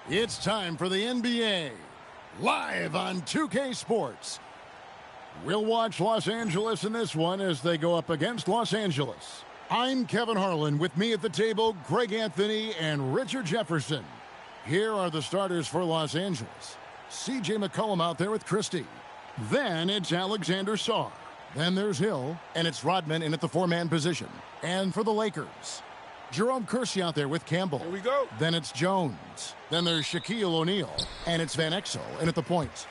It's time for the NBA, live on 2K Sports. We'll watch Los Angeles in this one as they go up against Los Angeles. I'm Kevin Harlan. With me at the table, Greg Anthony and Richard Jefferson. Here are the starters for Los Angeles. C.J. McCollum out there with Christie. Then it's Alexander Sarr. Then there's Hill, and it's Rodman in at the four-man position. And for the Lakers, Jerome Kersey out there with Campbell. Here we go. Then it's Jones. Then there's Shaquille O'Neal. And it's Van Exel in at the points.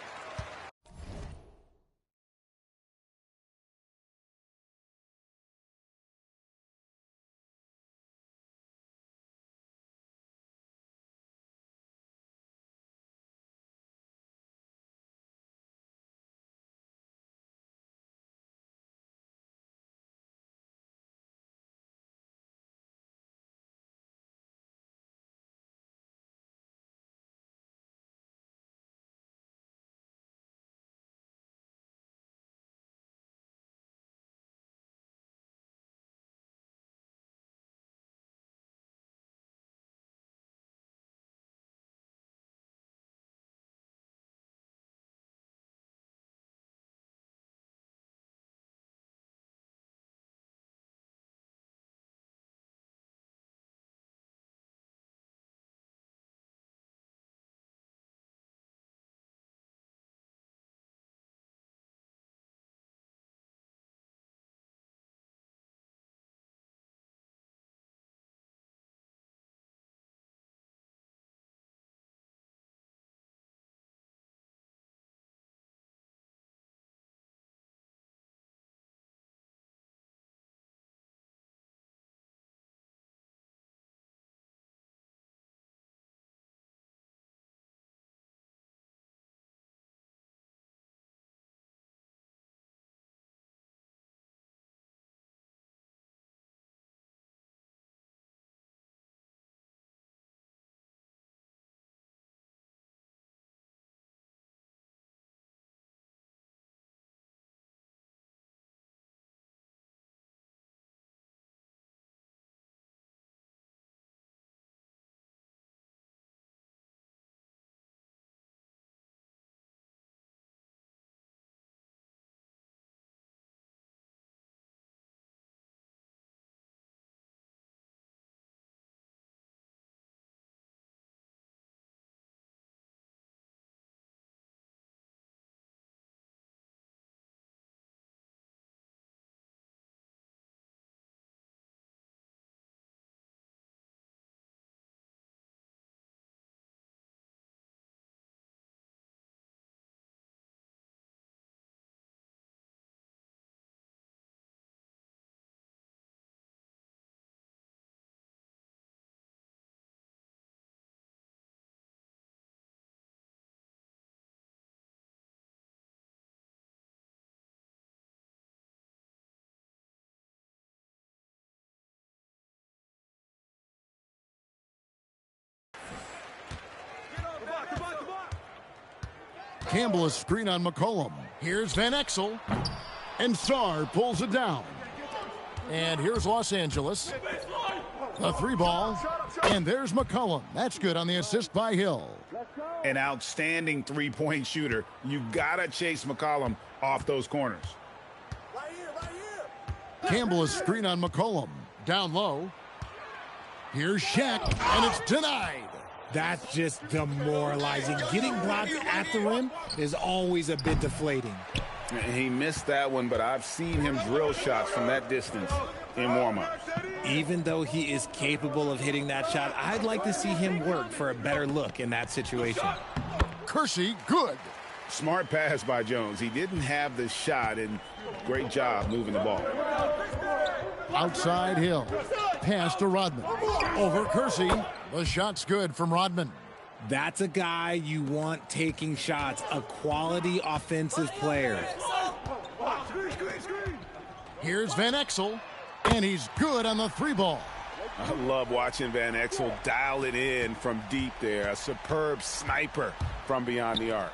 Campbell is screen on McCollum. Here's Van Exel. And Sarr pulls it down. And here's Los Angeles. The three ball. And there's McCollum. That's good on the assist by Hill. An outstanding three-point shooter. You gotta chase McCollum off those corners. Campbell is screen on McCollum. Down low. Here's Shaq. And it's denied. That's just demoralizing. Getting blocked at the rim is always a bit deflating. He missed that one, but I've seen him drill shots from that distance in warm-up. Even though he is capable of hitting that shot, I'd like to see him work for a better look in that situation. Kersey, good. Smart pass by Jones. He didn't have the shot, and great job moving the ball. Outside Hill. Pass to Rodman. Over Kersey. The shot's good from Rodman. That's a guy you want taking shots, a quality offensive player. Here's Van Exel, and he's good on the three ball. I love watching Van Exel dial it in from deep there. A superb sniper from beyond the arc.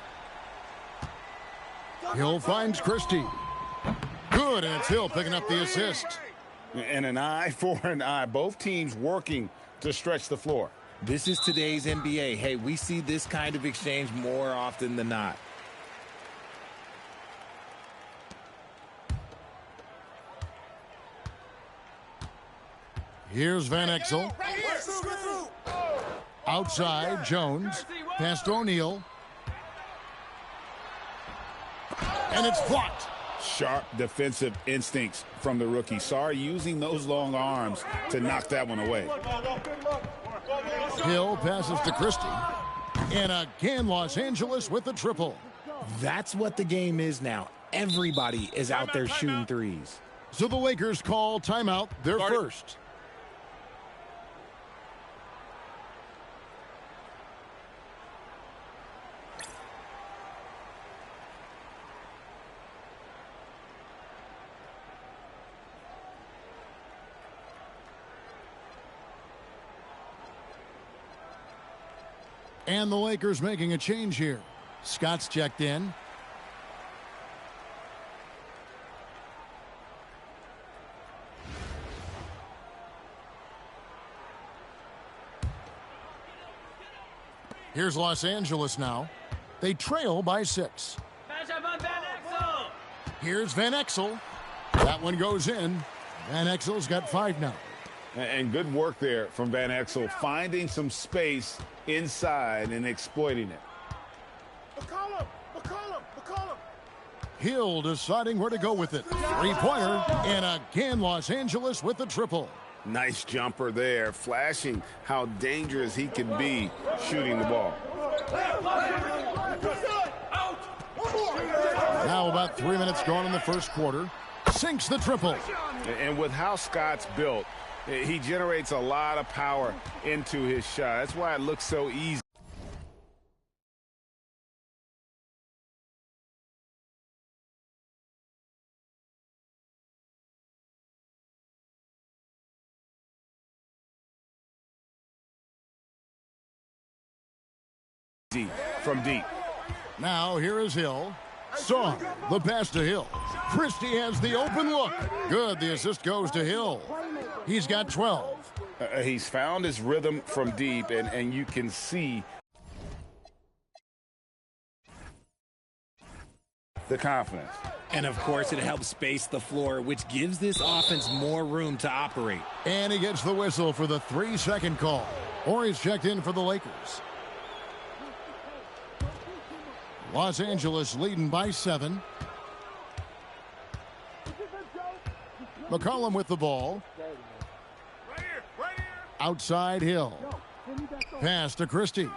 Hill finds Christie. Good, and it's Hill picking up the assist. And an eye for an eye. Both teams working to stretch the floor. This is today's NBA. Hey, we see this kind of exchange more often than not. Here's Van Exel. Outside, Jones. Pass to O'Neal. And it's blocked. Sharp defensive instincts from the rookie. Sorry, using those long arms to knock that one away. Hill passes to Christie. And again, Los Angeles with the triple. That's what the game is now. Everybody is out there shooting threes. So the Lakers call timeout, their first. And the Lakers making a change here. Scott's checked in. Here's Los Angeles now. They trail by 6. Here's Van Exel. That one goes in. Van Exel's got 5 now. And good work there from Van Exel, finding some space inside and exploiting it. McCollum! Hill deciding where to go with it. Three-pointer, and again Los Angeles with the triple. Nice jumper there, flashing how dangerous he can be shooting the ball. Now about 3 minutes gone in the first quarter. Sinks the triple. And with how Scott's built, he generates a lot of power into his shot. That's why it looks so easy. From deep. Now here is Hill. Song, the pass to Hill. Christie has the open look. Good, the assist goes to Hill. He's got 12. He's found his rhythm from deep, and you can see the confidence. And, of course, it helps space the floor, which gives this offense more room to operate. And he gets the whistle for the 3-second call. Or he's checked in for the Lakers. Los Angeles leading by 7. McCollum with the ball. Outside Hill. Pass to Christie.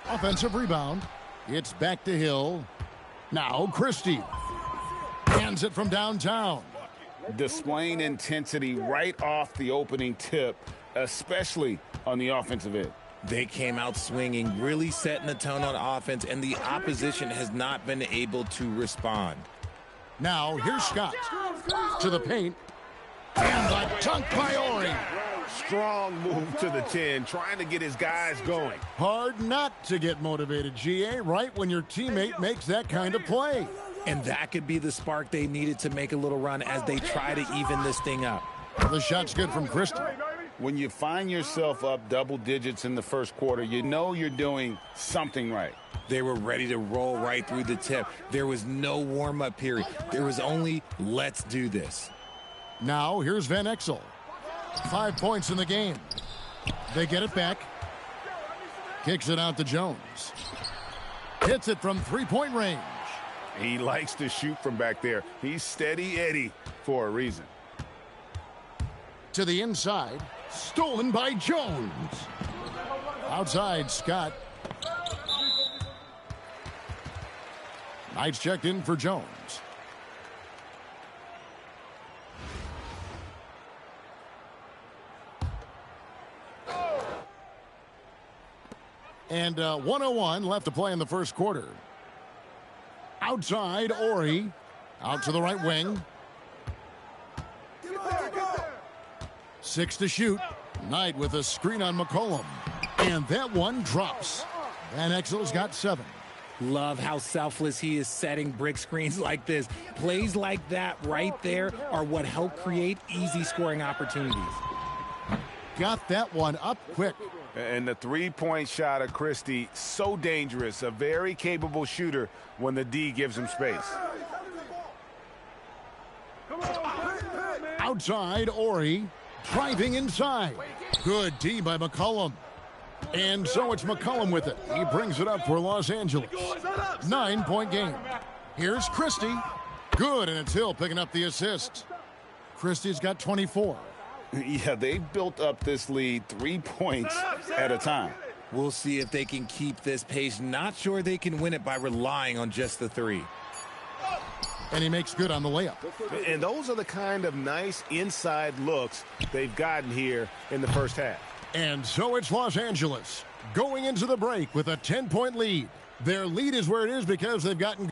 Offensive rebound. It's back to Hill. Now Christie. Hands it from downtown. Displaying intensity right off the opening tip, especially on the offensive end. They came out swinging, really setting the tone on offense, and the opposition has not been able to respond. Now, here's Scott. To the paint. And the dunk by Ori. Strong move to the 10, trying to get his guys going. Hard not to get motivated, GA, right when your teammate makes that kind of play. And that could be the spark they needed to make a little run as they try to even this thing up. The shot's good from Christie. When you find yourself up double digits in the first quarter, you know you're doing something right. They were ready to roll right through the tip. There was no warm-up period. There was only, let's do this. Now, here's Van Exel. 5 points in the game. They get it back. Kicks it out to Jones. Hits it from three-point range. He likes to shoot from back there. He's steady Eddie for a reason. To the inside. Stolen by Jones. Outside, Scott. Knight's checked in for Jones. And 1:01 left to play in the first quarter. Outside, Ori. Out to the right wing. 6 to shoot. Knight with a screen on McCollum. And that one drops. Van Exel's got 7. Love how selfless he is setting brick screens like this. Plays like that right there are what help create easy scoring opportunities. got that one up quick. And the three-point shot of Christie, so dangerous. A very capable shooter when the D gives him space. Outside, Ori. Driving inside. Good D by McCollum. And so it's McCollum with it. He brings it up for Los Angeles. 9-point game. Here's Christie. Good, and it's Hill picking up the assist. Christie's got 24. Yeah, they built up this lead 3 points at a time. We'll see if they can keep this pace. Not sure they can win it by relying on just the three. And he makes good on the layup. And those are the kind of nice inside looks they've gotten here in the first half. And so it's Los Angeles going into the break with a 10-point lead. Their lead is where it is because they've gotten...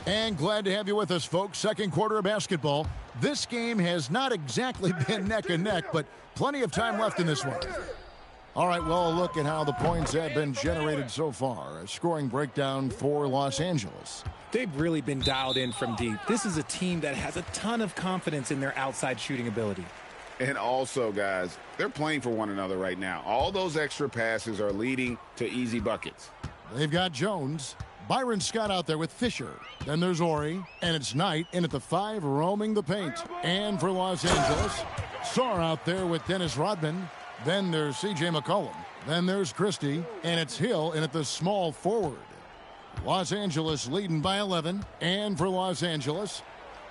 And glad to have you with us, folks. Second quarter of basketball. This game has not exactly been neck and neck, but plenty of time left in this one. All right, well, look at how the points have been generated so far. A scoring breakdown for Los Angeles. They've really been dialed in from deep. This is a team that has a ton of confidence in their outside shooting ability. And also, guys, they're playing for one another right now. All those extra passes are leading to easy buckets. They've got Jones. Byron Scott out there with Fisher. Then there's Ori. And it's Knight in at the 5 roaming the paint. And for Los Angeles, Sarr out there with Dennis Rodman. Then there's C.J. McCollum. Then there's Christie. And it's Hill in at the small forward. Los Angeles leading by 11. And for Los Angeles,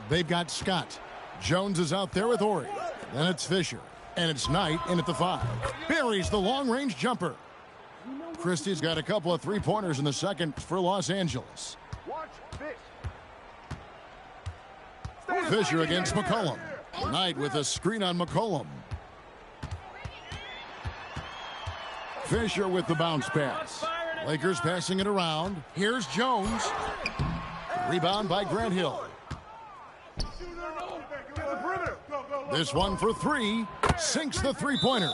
they've got Scott. Jones is out there with Ori. Then it's Fisher. And it's Knight in at the 5. Buries the long-range jumper. Christie's got a couple of three-pointers in the second for Los Angeles. Fisher against McCollum. Knight with a screen on McCollum. Fisher with the bounce pass. Lakers passing it around. Here's Jones. Rebound by Grant Hill. This one for three. Sinks the three-pointer.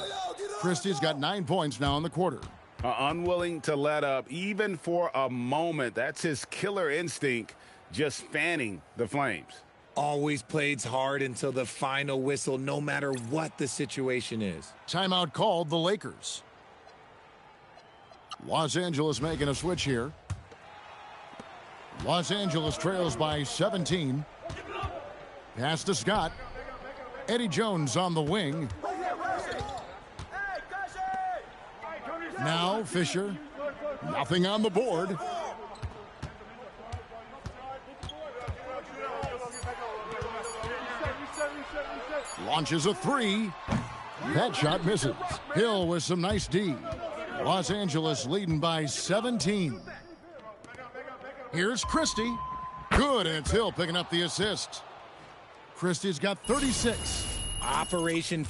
Christie's got 9 points now in the quarter. Unwilling to let up even for a moment. That's his killer instinct, just fanning the flames. Always plays hard until the final whistle, no matter what the situation is. Timeout called the Lakers. Los Angeles making a switch here. Los Angeles trails by 17. Pass to Scott. Eddie Jones on the wing. Now Fisher. Nothing on the board. Launches a three. That shot misses. Hill with some nice D. Los Angeles leading by 17. Here's Christie. Good, and it's Hill picking up the assist. Christie's got 36. Operation.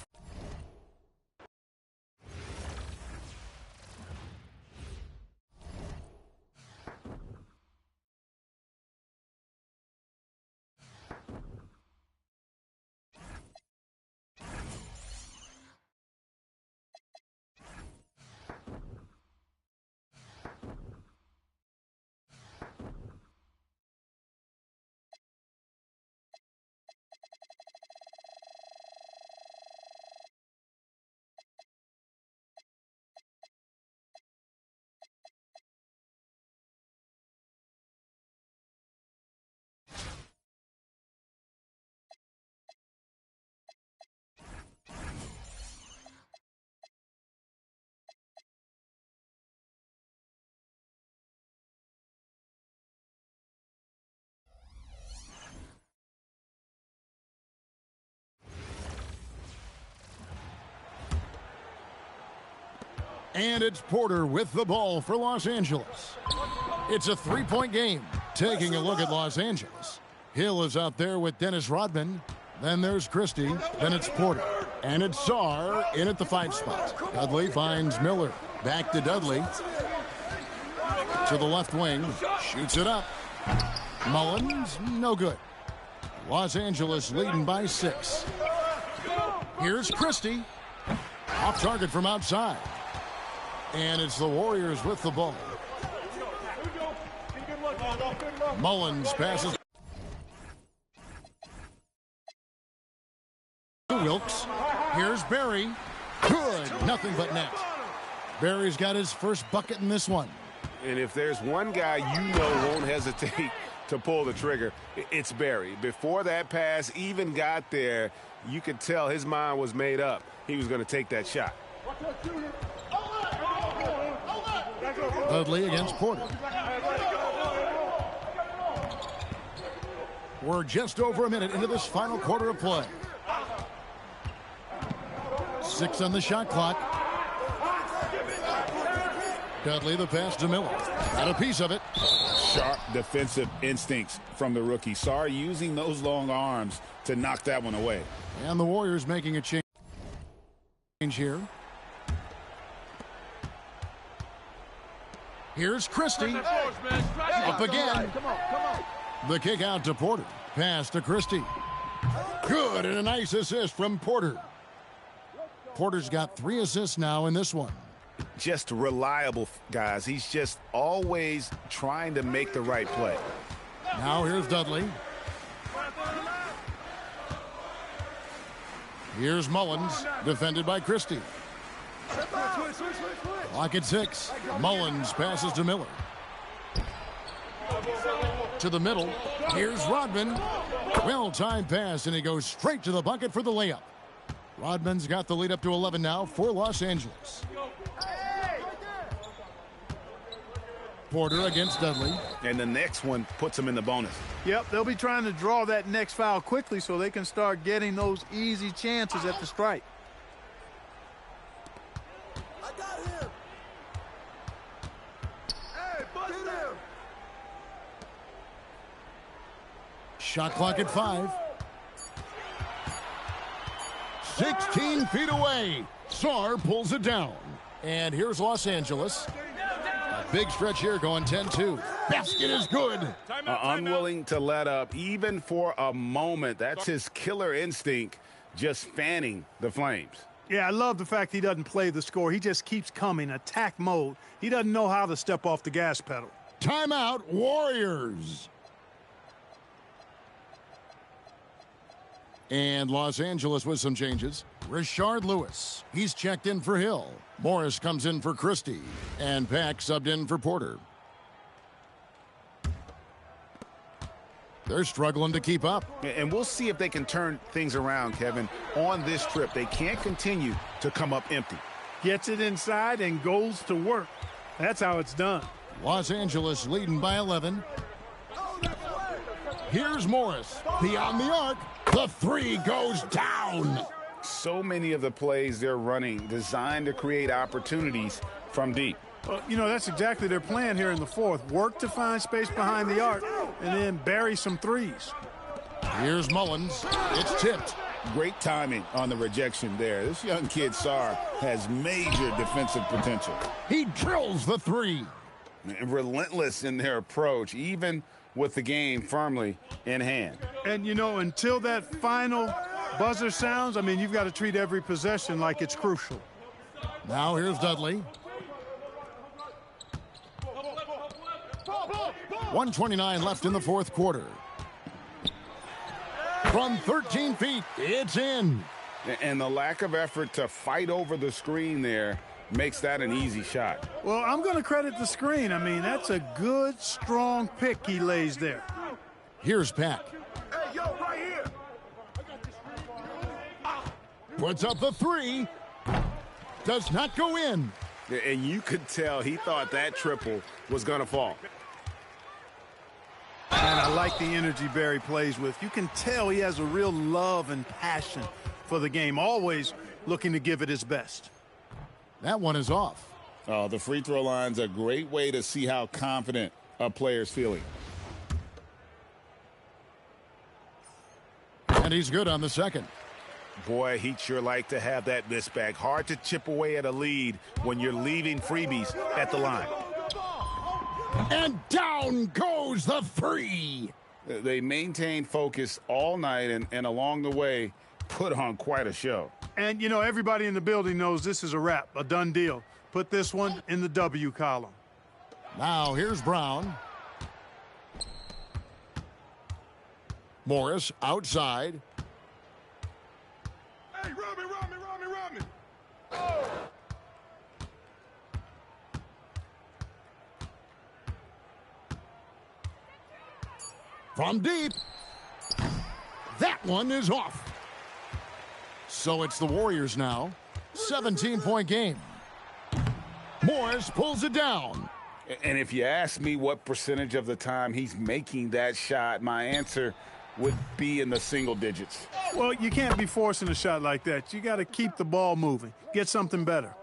And it's Porter with the ball for Los Angeles. It's a three-point game. Taking a look at Los Angeles. Hill is out there with Dennis Rodman. Then there's Christie. Then it's Porter. And it's Sarr in at the 5 spot. Dudley finds Miller. Back to Dudley. To the left wing. Shoots it up. Mullins, no good. Los Angeles leading by 6. Here's Christie. Off target from outside. And it's the Warriors with the ball. Mullins passes. Wilkes. Here's Barry. Good. Nothing but net. Barry's got his first bucket in this one. And if there's one guy you know won't hesitate to pull the trigger, it's Barry. Before that pass even got there, you could tell his mind was made up. He was going to take that shot. Dudley against Porter. We're just over a minute into this final quarter of play. 6 on the shot clock. Dudley, the pass to Miller. Got a piece of it. Sharp defensive instincts from the rookie. Sarr using those long arms to knock that one away. And the Warriors making a change here. Here's Christie. Up again. The kick out to Porter. Pass to Christie. Good, and a nice assist from Porter. Porter's got 3 assists now in this one. Just reliable, guys. He's just always trying to make the right play. Now here's Dudley. Here's Mullins, defended by Christie. Clock at 6. Mullins passes to Miller. To the middle. Here's Rodman. Well-timed pass, and he goes straight to the bucket for the layup. Rodman's got the lead up to 11 now for Los Angeles. Porter against Dudley. And the next one puts him in the bonus. Yep, they'll be trying to draw that next foul quickly so they can start getting those easy chances at the strike. I got him. Hey, bust him. Shot clock at 5. 16 feet away. Sarr pulls it down. And here's Los Angeles. A big stretch here going 10-2. Basket is good. Unwilling to let up even for a moment. That's his killer instinct, just fanning the Flames. Yeah, I love the fact he doesn't play the score. He just keeps coming, attack mode. He doesn't know how to step off the gas pedal. Timeout, Warriors. And Los Angeles with some changes. Rashard Lewis, he's checked in for Hill. Morris comes in for Christie. And Pack subbed in for Porter. They're struggling to keep up. And we'll see if they can turn things around, Kevin, on this trip. They can't continue to come up empty. Gets it inside and goes to work. That's how it's done. Los Angeles leading by 11. Here's Morris. Beyond the arc. The 3 goes down. So many of the plays they're running designed to create opportunities from deep. You know, that's exactly their plan here in the fourth. Work to find space behind the arc and then bury some threes. Here's Mullins. It's tipped. Great timing on the rejection there. This young kid, Sarr, has major defensive potential. He drills the 3. Relentless in their approach, even with the game firmly in hand. And, you know, until that final buzzer sounds, I mean, you've got to treat every possession like it's crucial. Now here's Dudley. 1:29 left in the fourth quarter. From 13 feet, it's in. And the lack of effort to fight over the screen there makes that an easy shot. Well, I'm going to credit the screen. I mean, that's a good, strong pick he lays there. Here's Pack. Hey, yo, right here. Puts up the 3. Does not go in. And you could tell he thought that triple was going to fall. And I like the energy Barry plays with. You can tell he has a real love and passion for the game, always looking to give it his best. That one is off. Oh, the free throw line's a great way to see how confident a player's feeling. And he's good on the second. Boy, he'd sure like to have that miss back. Hard to chip away at a lead when you're leaving freebies at the line. And down goes the 3. They maintained focus all night and along the way put on quite a show. And, you know, everybody in the building knows this is a wrap, a done deal. Put this one in the W column. Now here's Brown. Morris outside. Run me. From deep. That one is off. So it's the Warriors now. 17-point game. Morris pulls it down. And if you ask me what percentage of the time he's making that shot, my answer would be in the single digits. Well, you can't be forcing a shot like that. You got to keep the ball moving. Get something better.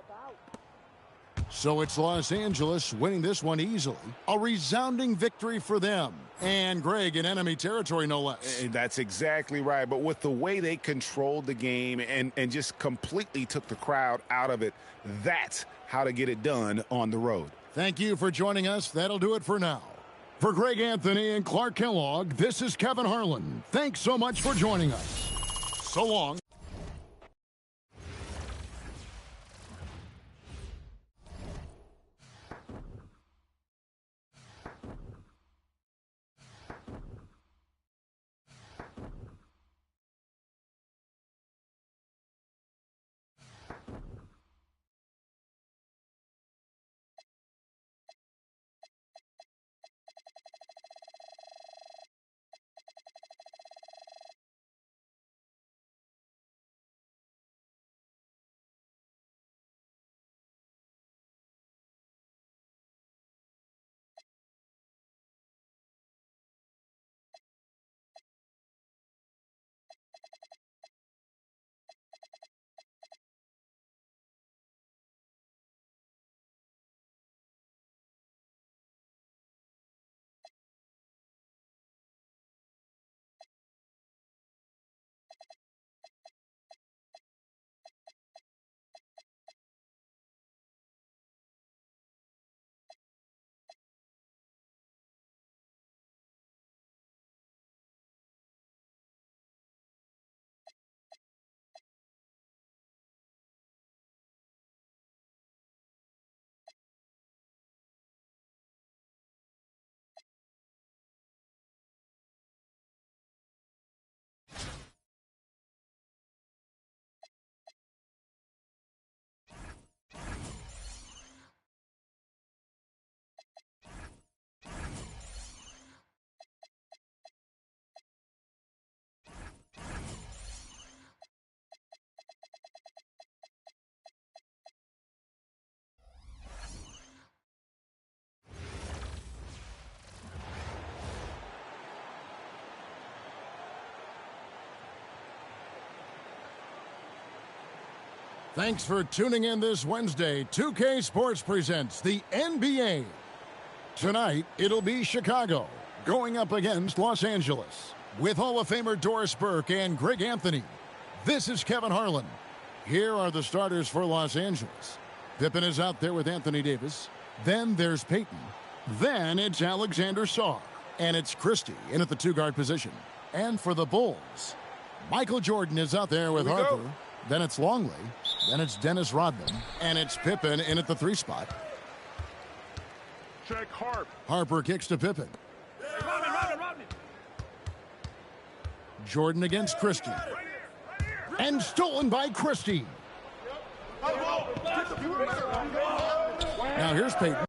So it's Los Angeles winning this one easily. A resounding victory for them. And Greg in enemy territory, no less. That's exactly right. But with the way they controlled the game and just completely took the crowd out of it, that's how to get it done on the road. Thank you for joining us. That'll do it for now. For Greg Anthony and Clark Kellogg, this is Kevin Harlan. Thanks so much for joining us. So long. Thanks for tuning in this Wednesday. 2K Sports presents the NBA. Tonight, it'll be Chicago going up against Los Angeles with Hall of Famer Doris Burke and Greg Anthony. This is Kevin Harlan. Here are the starters for Los Angeles. Pippen is out there with Anthony Davis. Then there's Payton. Then it's Alexander Sarr. And it's Christie in at the two-guard position. And for the Bulls, Michael Jordan is out there with Harper. Go. Then it's Longley. Then it's Dennis Rodman. And it's Pippen in at the three spot. Check Harp. Harper kicks to Pippen. Rodman. Jordan against Christie. And stolen by Christie. Now here's Payton.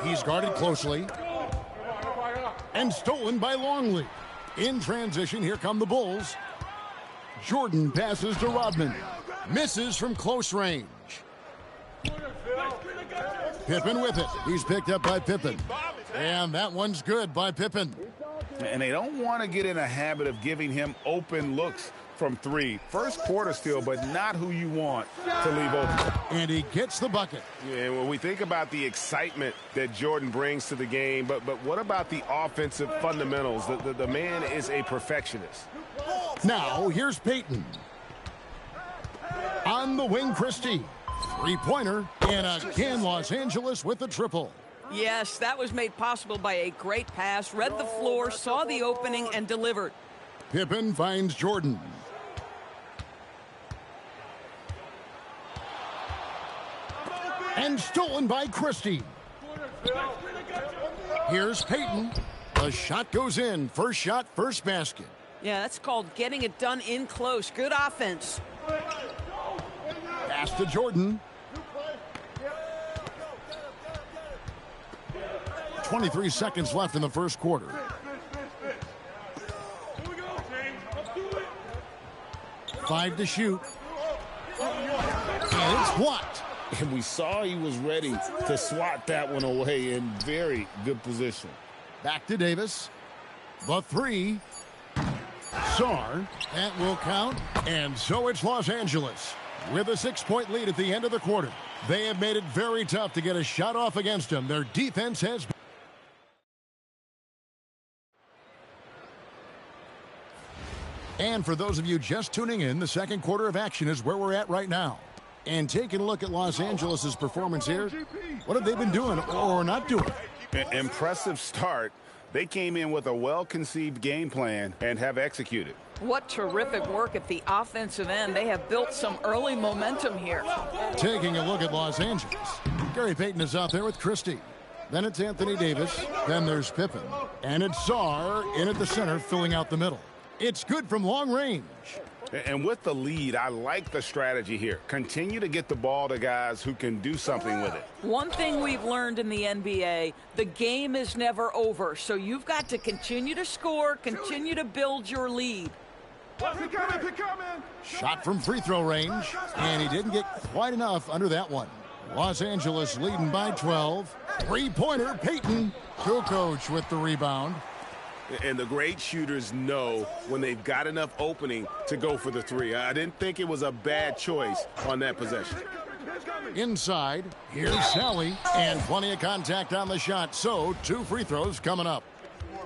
He's guarded closely. And stolen by Longley. In transition, here come the Bulls. Jordan passes to Rodman. Misses from close range. Pippen with it. He's picked up by Pippen. And that one's good by Pippen. And they don't want to get in a habit of giving him open looks from three. First quarter still, but not who you want to leave open. And he gets the bucket. Yeah, when we think about the excitement that Jordan brings to the game, but what about the offensive fundamentals? The man is a perfectionist. Now, here's Payton. On the wing, Christie. Three-pointer, and again, Los Angeles with the triple. Yes, that was made possible by a great pass, read the floor, saw the opening, and delivered. Pippen finds Jordan. And stolen by Christie. Here's Payton. The shot goes in. First shot, first basket. Yeah, that's called getting it done in close. Good offense. to Jordan. 23 seconds left in the first quarter. Five to shoot. And it's blocked. And we saw he was ready to swat that one away in very good position. Back to Davis. The three. Sarr. That will count. And so it's Los Angeles with a 6-point lead at the end of the quarter. They have made it very tough to get a shot off against them. Their defense has... And for those of you just tuning in, the second quarter of action is where we're at right now. And taking a look at Los Angeles' performance here, what have they been doing or not doing? Impressive start. They came in with a well-conceived game plan and have executed. What terrific work at the offensive end. They have built some early momentum here. Taking a look at Los Angeles. Gary Payton is out there with Christie. Then it's Anthony Davis. Then there's Pippen. And it's Sarr in at the center, filling out the middle. It's good from long range. And with the lead, I like the strategy here. Continue to get the ball to guys who can do something with it. One thing we've learned in the NBA, the game is never over. So you've got to continue to score, continue to build your lead. Shot from free throw range, and he didn't get quite enough under that one. Los Angeles leading by 12. Three-pointer, Payton. Kukoc with the rebound. And the great shooters know when they've got enough opening to go for the three. I didn't think it was a bad choice on that possession. Inside, here's Sally, and plenty of contact on the shot. So, 2 free throws coming up.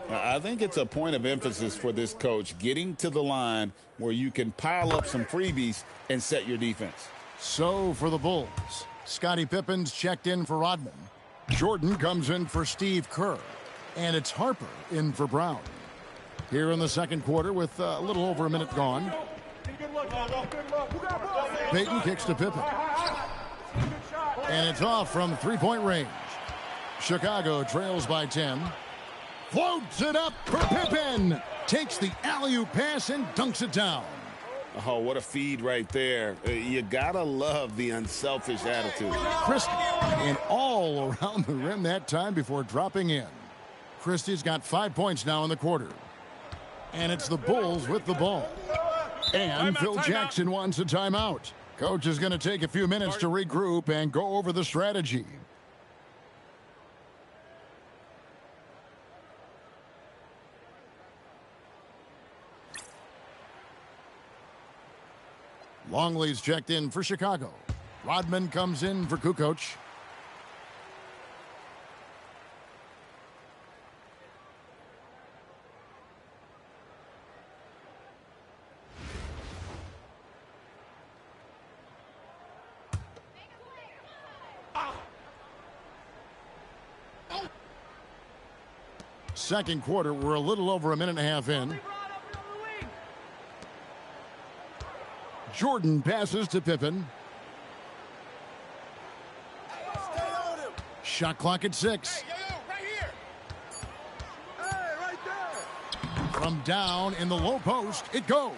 I think it's a point of emphasis for this coach, getting to the line where you can pile up some freebies and set your defense. So, for the Bulls, Scottie Pippen's checked in for Rodman. Jordan comes in for Steve Kerr. And it's Harper in for Brown. Here in the second quarter with a little over a minute gone. Payton kicks to Pippen. And it's off from three-point range. Chicago trails by 10. Floats it up for Pippen. Takes the alley-oop pass and dunks it down. Oh, what a feed right there. You gotta love the unselfish attitude. Christie and all around the rim that time before dropping in. Christie's got 5 points now in the quarter. And it's the Bulls with the ball. And Phil Jackson wants a timeout. Coach is going to take a few minutes to regroup and go over the strategy. Longley's checked in for Chicago. Rodman comes in for Kukoc. Second quarter, we're a little over a minute and a half in. Jordan passes to Pippen. Shot clock at 6. From down in the low post, it goes.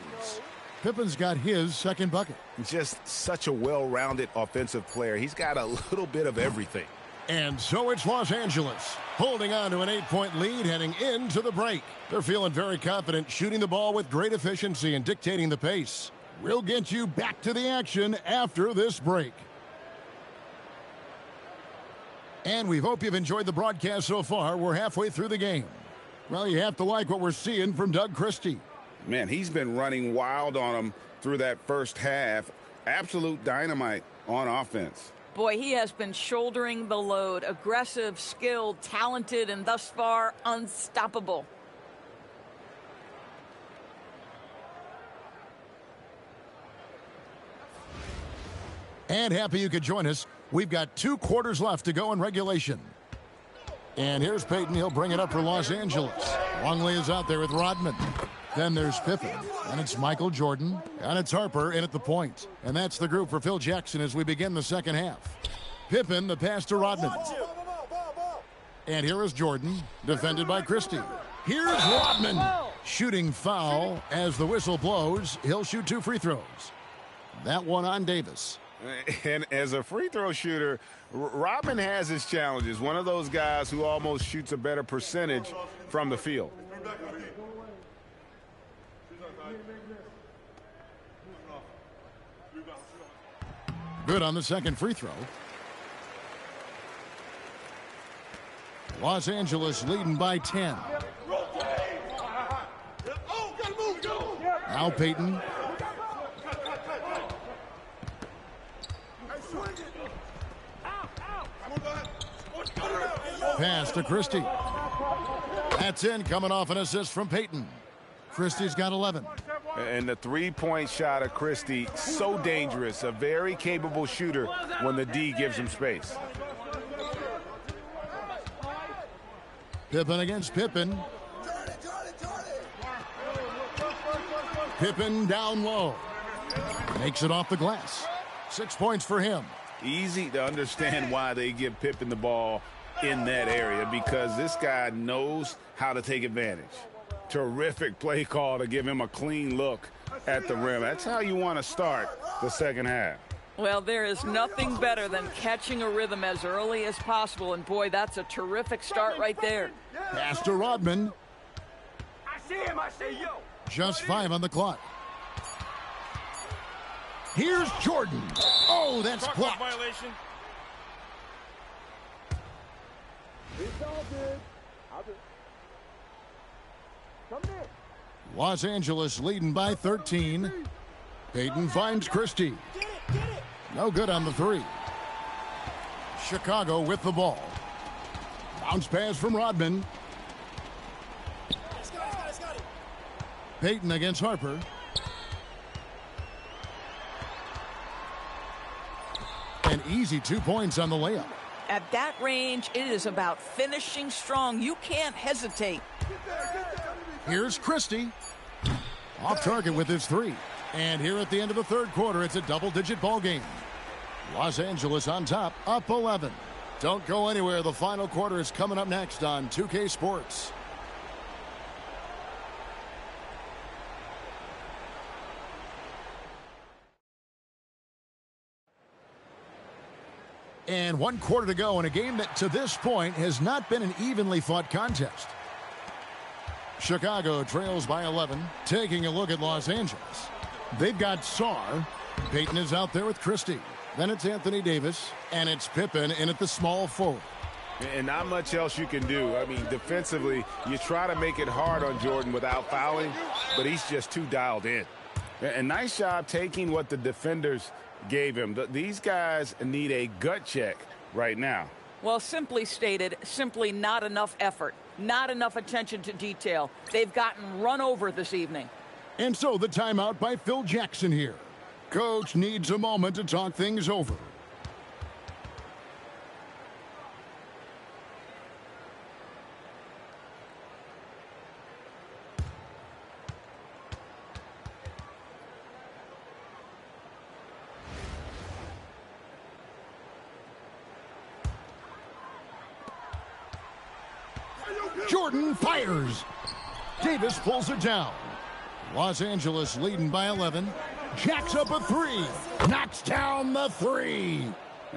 Pippen's got his second bucket. Just such a well-rounded offensive player. He's got a little bit of everything. And so it's Los Angeles holding on to an 8-point lead heading into the break. They're feeling very confident, shooting the ball with great efficiency and dictating the pace. We'll get you back to the action after this break. And we hope you've enjoyed the broadcast so far. We're halfway through the game. Well, you have to like what we're seeing from Doug Christie. Man, he's been running wild on them through that first half. Absolute dynamite on offense. Boy, he has been shouldering the load. Aggressive, skilled, talented, and thus far unstoppable. And happy you could join us. We've got 2 quarters left to go in regulation. And here's Payton. He'll bring it up for Los Angeles. Longley is out there with Rodman. Then there's Pippen. And it's Michael Jordan. And it's Harper in at the point. And that's the group for Phil Jackson as we begin the second half. Pippen, the pass to Rodman. And here is Jordan, defended by Christie. Here's Rodman. Shooting foul as the whistle blows. He'll shoot 2 free throws. That one on Davis. And as a free throw shooter, Rodman has his challenges. One of those guys who almost shoots a better percentage from the field. Good on the second free throw. Los Angeles leading by 10. Now Payton. Pass to Christie. That's in, coming off an assist from Payton. Christie's got 11. And the three-point shot of Christie, so dangerous. A very capable shooter when the D gives him space. Pippen against Pippen. Pippen down low. Makes it off the glass. 6 points for him. Easy to understand why they give Pippen the ball in that area, because this guy knows how to take advantage. Terrific play call to give him a clean look at the rim. That's how you want to start the second half. Well, there is nothing better than catching a rhythm as early as possible, and boy, that's a terrific start right there. Pass to Rodman. I see him, I say yo. Just 5 on the clock. Here's Jordan. Oh, that's blocked. Violation. Los Angeles leading by 13. Payton finds Christie. No good on the three. Chicago with the ball. Bounce pass from Rodman. Payton against Harper. An easy 2 points on the layup. At that range, it is about finishing strong. You can't hesitate. Here's Christie. Off target with his three. And here at the end of the third quarter, it's a double-digit ball game. Los Angeles on top, up 11. Don't go anywhere. The final quarter is coming up next on 2K Sports. And 1 quarter to go in a game that to this point has not been an evenly fought contest. Chicago trails by 11. Taking a look at Los Angeles. They've got Sarr. Payton is out there with Christie. Then it's Anthony Davis. And it's Pippen in at the small forward. And not much else you can do. I mean, defensively, you try to make it hard on Jordan without fouling, but he's just too dialed in. And nice job taking what the defenders gave him. These guys need a gut check right now. Well, simply stated, simply not enough effort, not enough attention to detail. They've gotten run over this evening. And so the timeout by Phil Jackson here. Coach needs a moment to talk things over. Jordan fires. Davis pulls it down. Los Angeles leading by 11. Jacks up a three. Knocks down the three.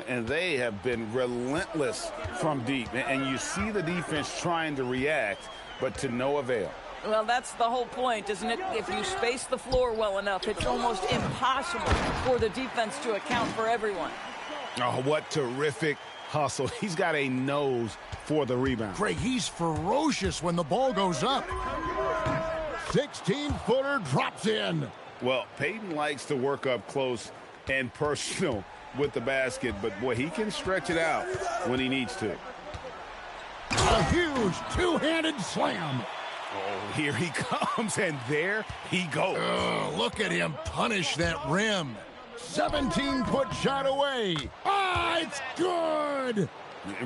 And they have been relentless from deep. And you see the defense trying to react, but to no avail. Well, that's the whole point, isn't it? If you space the floor well enough, it's almost impossible for the defense to account for everyone. Oh, what terrific hustle. He's got a nose for the rebound. Craig, he's ferocious when the ball goes up. 16-footer drops in. Well, Payton likes to work up close and personal with the basket, but boy, he can stretch it out when he needs to. A huge two-handed slam. Oh, here he comes, and there he goes. Look at him punish that rim. 17-foot shot away. Ah, it's good.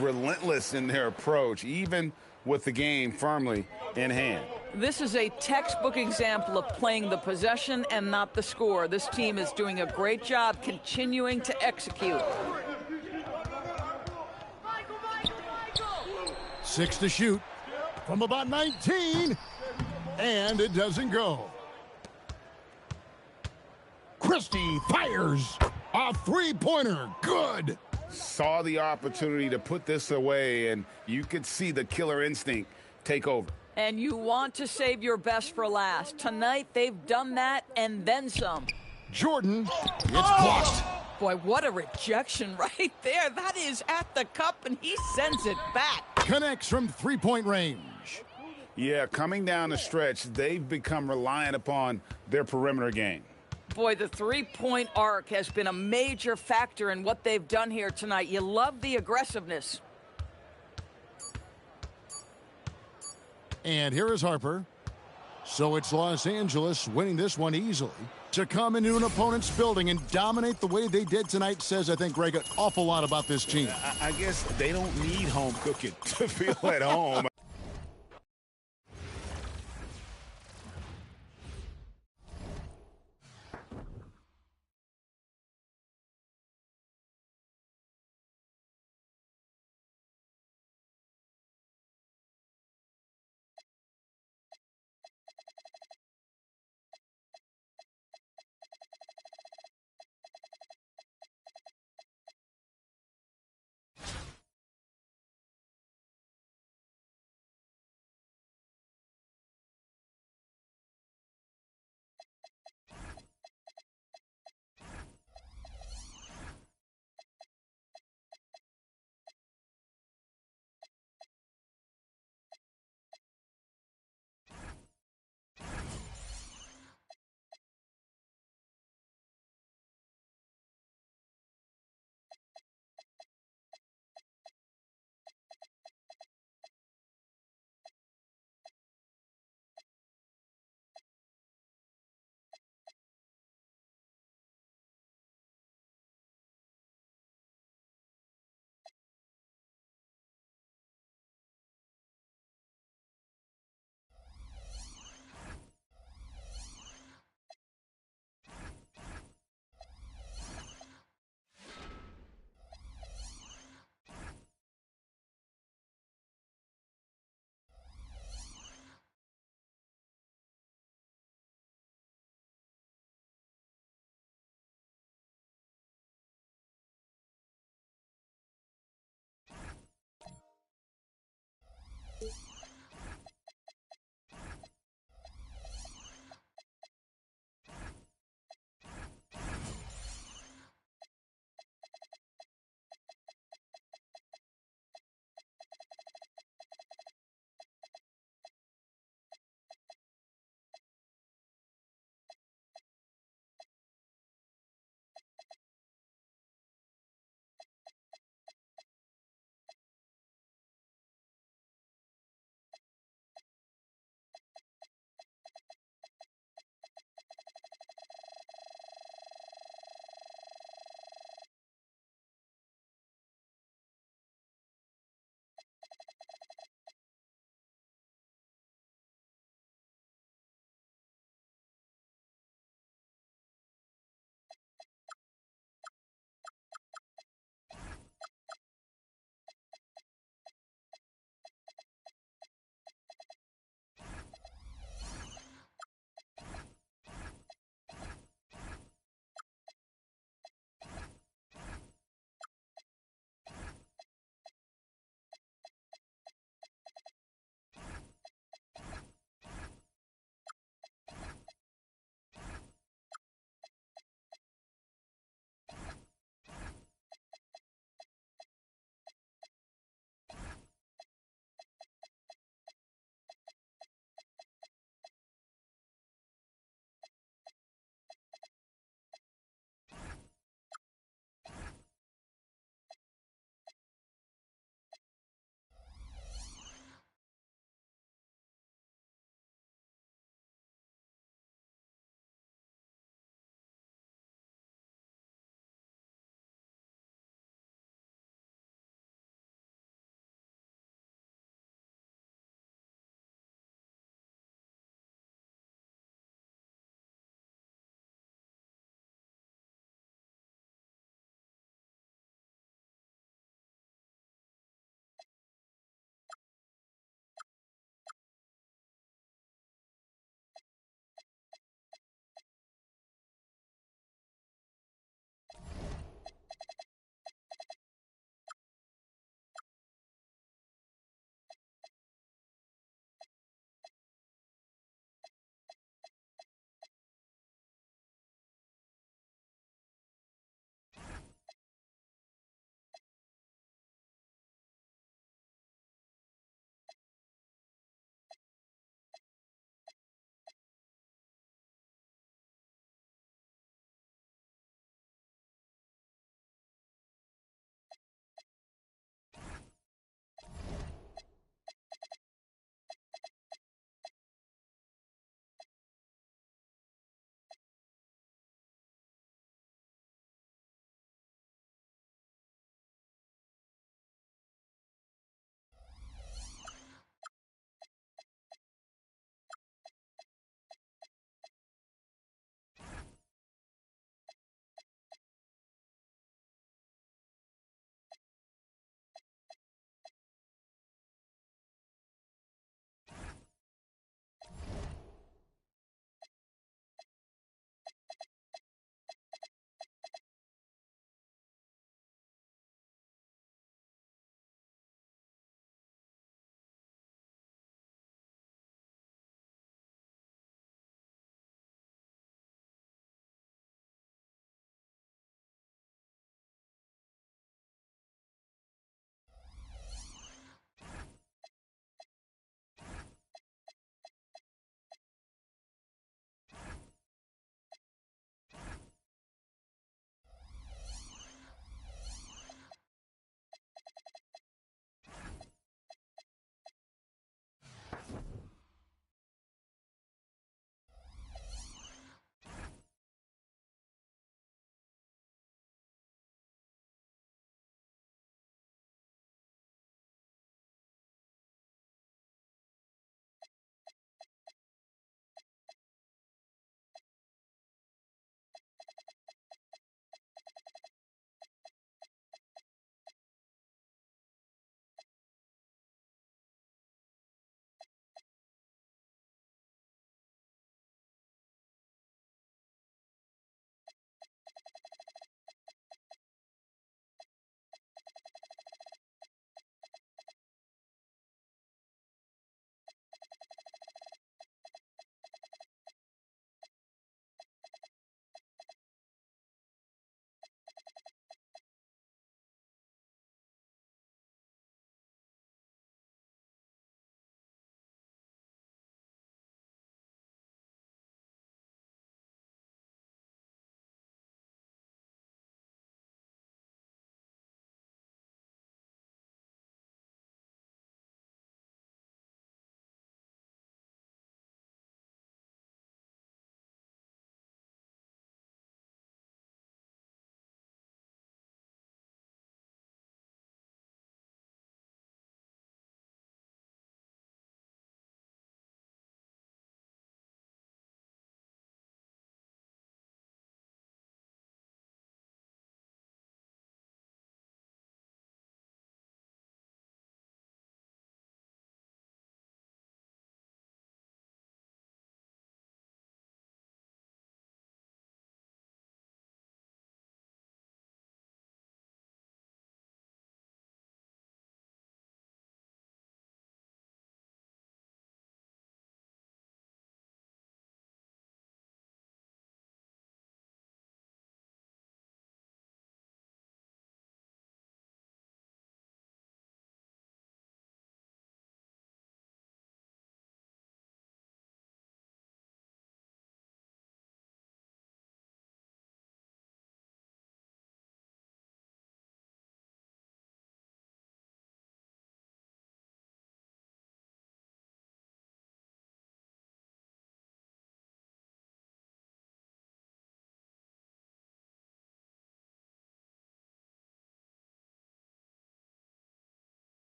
Relentless in their approach, even with the game firmly in hand. This is a textbook example of playing the possession and not the score. This team is doing a great job continuing to execute. 6 to shoot from about 19, and it doesn't go. Christie fires. A three-pointer. Good. Saw the opportunity to put this away, and you could see the killer instinct take over. And you want to save your best for last. Tonight, they've done that and then some. Jordan, it's blocked. Boy, what a rejection right there. That is at the cup, and he sends it back. Connects from three-point range. Yeah, coming down the stretch, they've become reliant upon their perimeter game. Boy, the three-point arc has been a major factor in what they've done here tonight. You love the aggressiveness. And here is Harper. So it's Los Angeles winning this one easily. To come into an opponent's building and dominate the way they did tonight says, I think, Greg, an awful lot about this team. I guess they don't need home cooking to feel at home.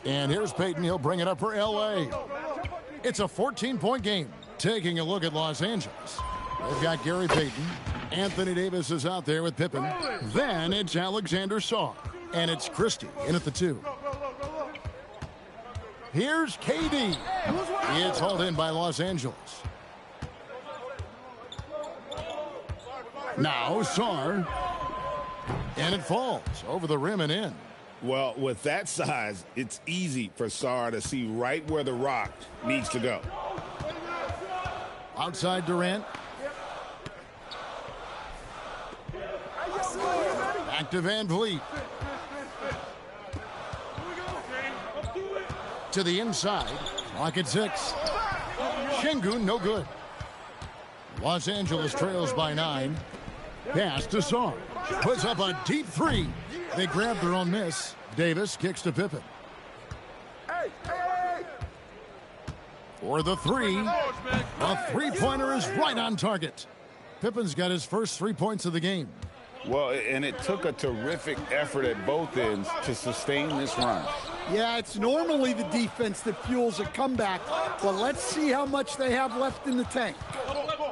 And here's Peyton. He'll bring it up for L.A. It's a 14-point game. Taking a look at Los Angeles. They've got Gary Payton. Anthony Davis is out there with Pippen. Then it's Alexander Sarr. And it's Christie in at the 2. Here's KD. It's hauled in by Los Angeles. Now Sarr. And it falls over the rim and in. Well, with that size, it's easy for Sarr to see right where the rock needs to go. Outside Durant. Back to Van Vliet. To the inside. Clock at 6. Şengün, no good. Los Angeles trails by 9. Pass to Sarr. Puts up a deep 3. They grab their own miss. Davis kicks to Pippen. For the 3. A three-pointer is right on target. Pippen's got his first 3 points of the game. Well, and it took a terrific effort at both ends to sustain this run. Yeah, it's normally the defense that fuels a comeback, but let's see how much they have left in the tank.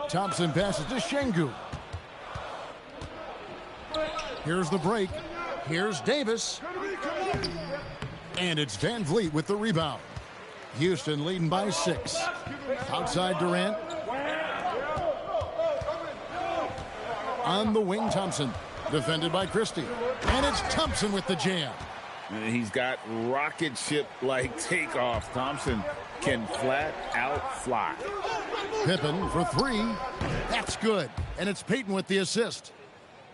Thompson passes to Şengün. Here's the break. Here's Davis. And it's Van Vliet with the rebound. Houston leading by 6. Outside Durant. On the wing, Thompson. Defended by Christie. And it's Thompson with the jam. He's got rocket ship-like takeoff. Thompson can flat out fly. Pippen for 3. That's good. And it's Peyton with the assist.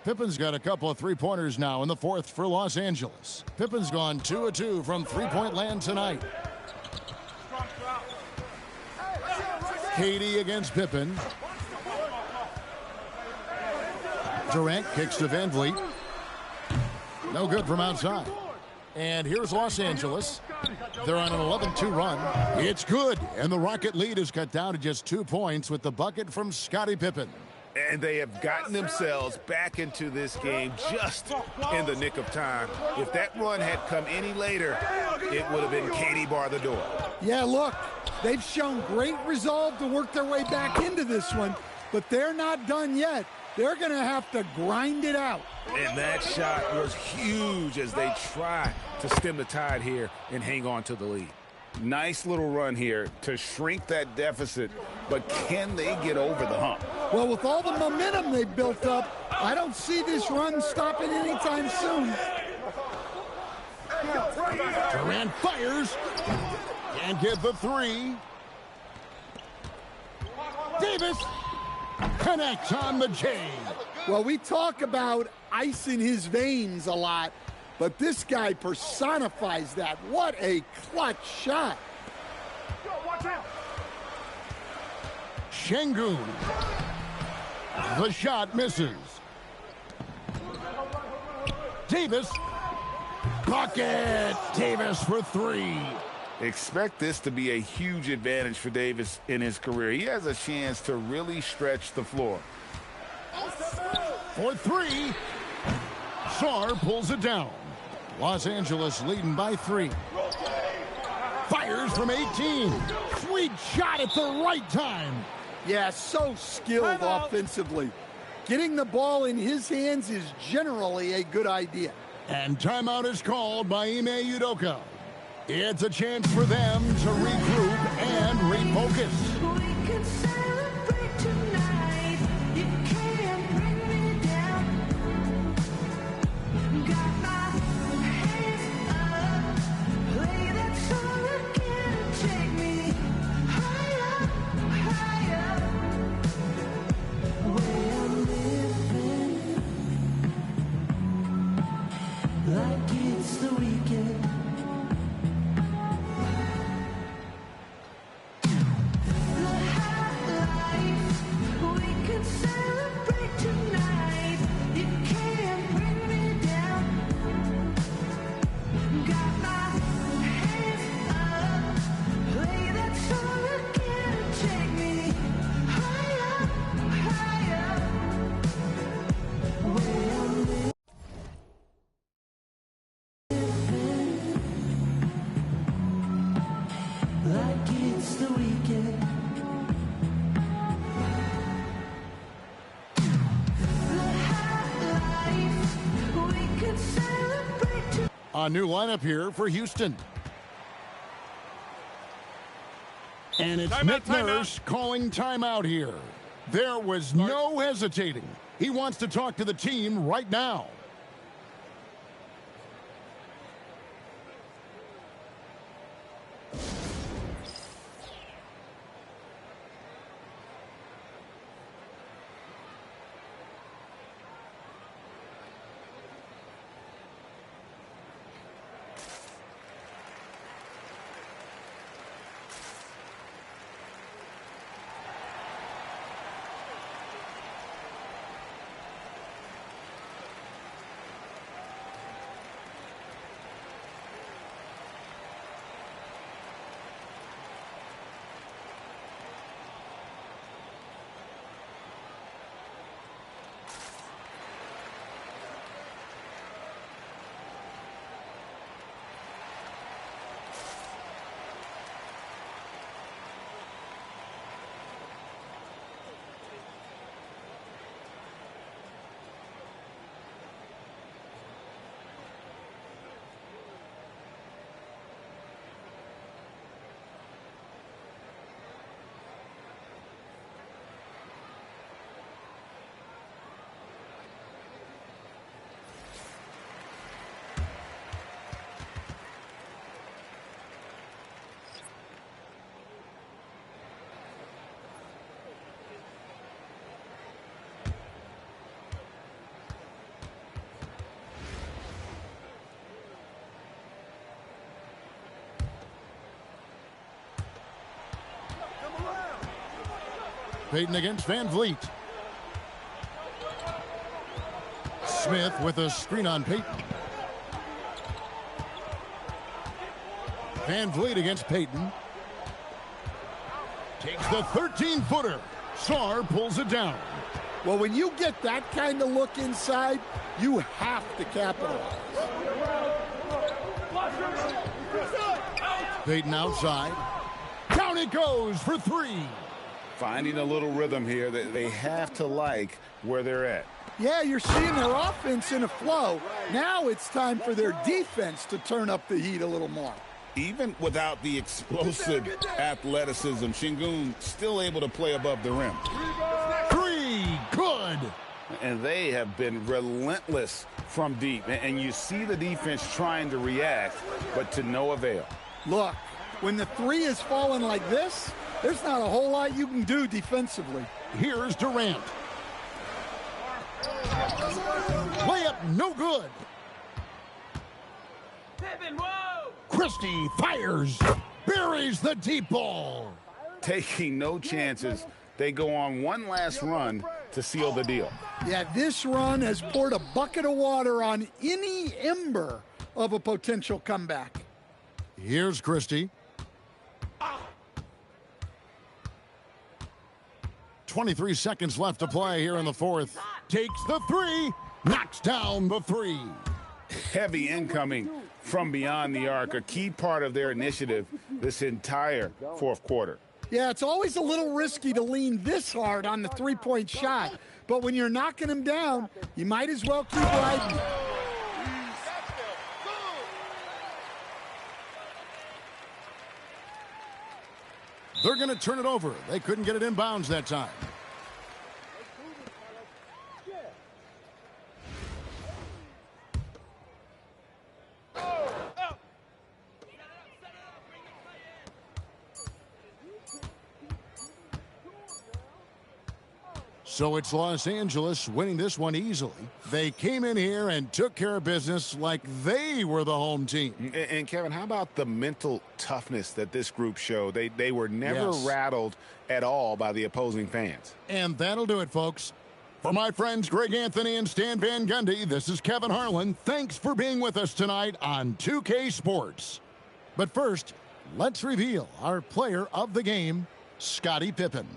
Pippen's got a couple of three-pointers now in the 4th for Los Angeles. Pippen's gone 2 of 2 from three-point land tonight. KD against Pippen. Durant kicks to Van Vliet. No good from outside. And here's Los Angeles. They're on an 11-2 run. It's good. And the Rocket lead is cut down to just 2 points with the bucket from Scottie Pippen. And they have gotten themselves back into this game just in the nick of time. If that run had come any later, it would have been Katie bar the door. Yeah, look, they've shown great resolve to work their way back into this one, but they're not done yet. They're going to have to grind it out. And that shot was huge as they try to stem the tide here and hang on to the lead. Nice little run here to shrink that deficit, but can they get over the hump? Well, with all the momentum they've built up, I don't see this run stopping anytime soon. Durant fires. Can't get the 3. Davis connects on the J. Well, we talk about ice in his veins a lot, but this guy personifies that. What a clutch shot. Şengün. The shot misses. Davis. Bucket. Davis for 3. Expect this to be a huge advantage for Davis in his career. He has a chance to really stretch the floor. For 3. Sarr pulls it down. Los Angeles leading by 3. Fires from 18. Sweet shot at the right time. Yeah, so skilled offensively. Getting the ball in his hands is generally a good idea. And timeout is called by Ime Udoka. It's a chance for them to regroup and refocus. We can celebrate tonight. You can't bring me down. Got my hands up. Play that song again. Take me higher, higher. Where I'm living like it's the weekend. A new lineup here for Houston. And it's Nick Nurse calling timeout here. There was no hesitating. He wants to talk to the team right now. Payton against Van Vliet. Smith with a screen on Payton. Van Vliet against Payton. Takes the 13-footer. Sarr pulls it down. Well, when you get that kind of look inside, you have to capitalize. Payton outside. Down it goes for three. Finding a little rhythm here that they have to like where they're at. Yeah, you're seeing their offense in a flow. Now it's time for their defense to turn up the heat a little more. Even without the explosive athleticism, Şengün still able to play above the rim. Three, good. And they have been relentless from deep. And you see the defense trying to react, but to no avail. Look, when the three is falling like this, there's not a whole lot you can do defensively. Here's Durant. Layup no good. Christie fires. Buries the deep ball. Taking no chances. They go on one last run to seal the deal. Yeah, this run has poured a bucket of water on any ember of a potential comeback. Here's Christie. 23 seconds left to play here in the fourth. Takes the three. Knocks down the three. Heavy incoming from beyond the arc, a key part of their initiative this entire fourth quarter. Yeah, it's always a little risky to lean this hard on the three-point shot. But when you're knocking them down, you might as well keep riding. They're going to turn it over. They couldn't get it in bounds that time. So it's Los Angeles winning this one easily. They came in here and took care of business like they were the home team. And Kevin, how about the mental toughness that this group showed? They were never rattled at all by the opposing fans. And that'll do it, folks. For my friends Greg Anthony and Stan Van Gundy, this is Kevin Harlan. Thanks for being with us tonight on 2K Sports. But first, let's reveal our player of the game, Scottie Pippen.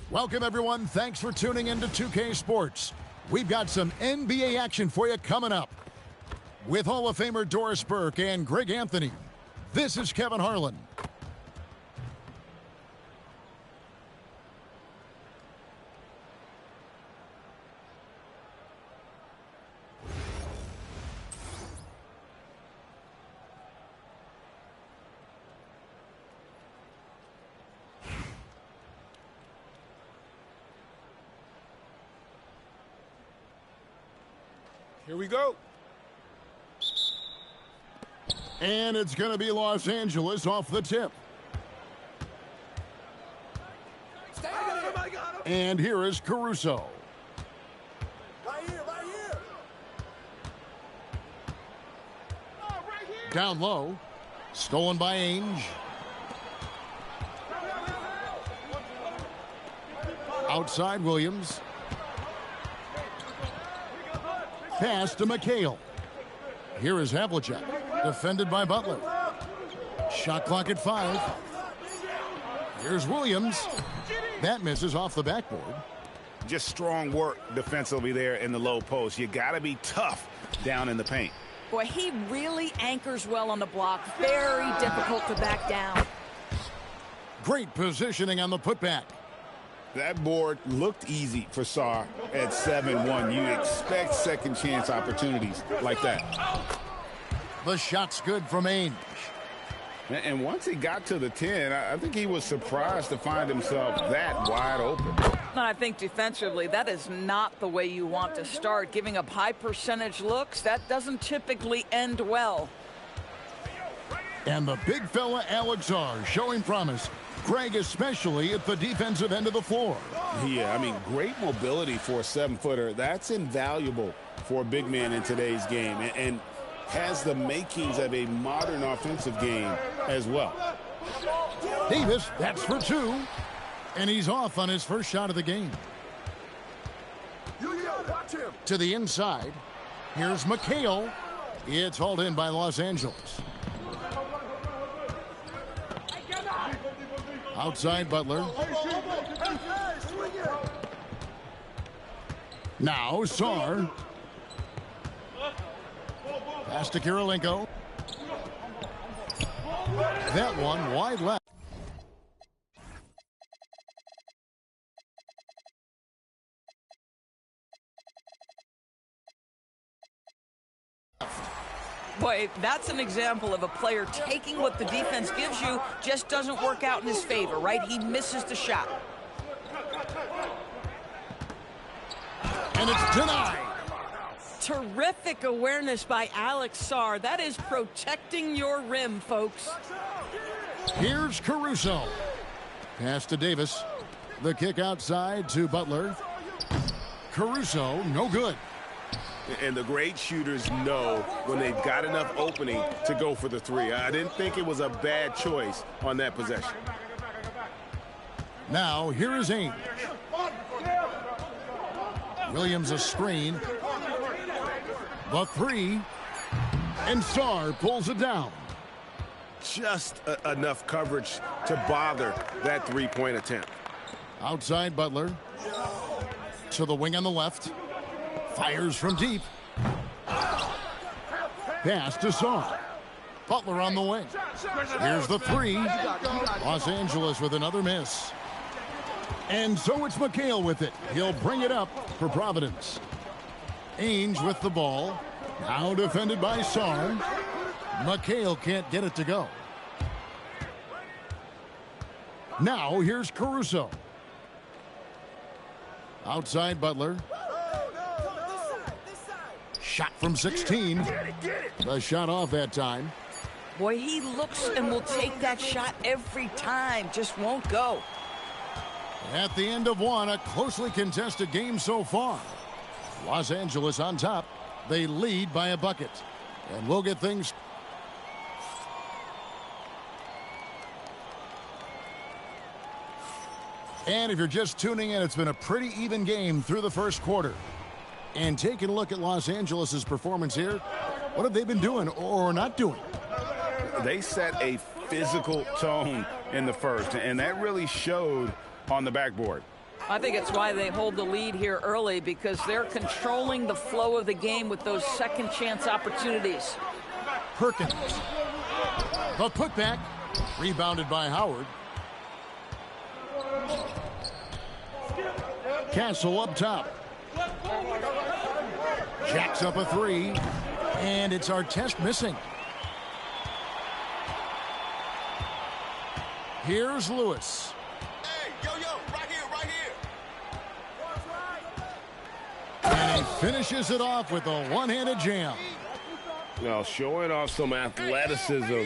Welcome, everyone. Thanks for tuning in to 2K Sports. We've got some NBA action for you coming up. With Hall of Famer Doris Burke and Greg Anthony, this is Kevin Harlan. Here we go. And it's going to be Los Angeles off the tip. And here is Caruso. Down low. Stolen by Ainge. Outside Williams. Pass to McHale. Here is Havlicek. Defended by Butler. Shot clock at 5. Here's Williams. That misses off the backboard. Just strong work defensively there in the low post. You got to be tough down in the paint. Boy, he really anchors well on the block. Very difficult to back down. Great positioning on the putback. That board looked easy for Sarr at 7-1. You expect second chance opportunities like that. The shot's good from Ainge. And once he got to the 10, I think he was surprised to find himself that wide open. And I think defensively, that is not the way you want to start. Giving up high percentage looks, that doesn't typically end well. And the big fella Alex R showing promise. Greg especially at the defensive end of the floor. Yeah, I mean, great mobility for a 7-footer. That's invaluable for a big man in today's game. And has the makings of a modern offensive game as well. Davis, that's for 2. And he's off on his first shot of the game. To the inside. Here's McHale. It's hauled in by Los Angeles. Outside Butler. Now Sarr. Pass to Kirilenko. That one wide left. Boy, that's an example of a player taking what the defense gives you, just doesn't work out in his favor, right? He misses the shot. And it's denied. Terrific awareness by Alex Sarr. That is protecting your rim, folks. Here's Caruso. Pass to Davis. The kick outside to Butler. Caruso, no good. And the great shooters know when they've got enough opening to go for the 3. I didn't think it was a bad choice on that possession. Now, here is Ainge. Williams a screen. The 3. And Sarr pulls it down. Just enough coverage to bother that 3-point attempt. Outside Butler. To the wing on the left. Fires from deep. Pass to Sarr. Butler on the wing. Here's the 3. Los Angeles with another miss. And so it's McHale with it. He'll bring it up for Providence. Ainge with the ball. Now defended by Sarr. McHale can't get it to go. Now here's Caruso. Outside Butler. Shot from 16. The shot off that time. Boy, he looks and will take that shot every time. Just won't go. At the end of one, a closely contested game so far. Los Angeles on top. They lead by a bucket. And we'll get things. And if you're just tuning in, it's been a pretty even game through the first quarter. And taking a look at Los Angeles' performance here, what have they been doing or not doing? They set a physical tone in the first, and that really showed on the backboard. I think it's why they hold the lead here early, because they're controlling the flow of the game with those second chance opportunities. Perkins. The putback. Rebounded by Howard. Castle up top. Jacks up a three. And it's Artest missing. Here's Lewis. Hey, yo, right here. And he finishes it off with a one-handed jam. Well, showing off some athleticism.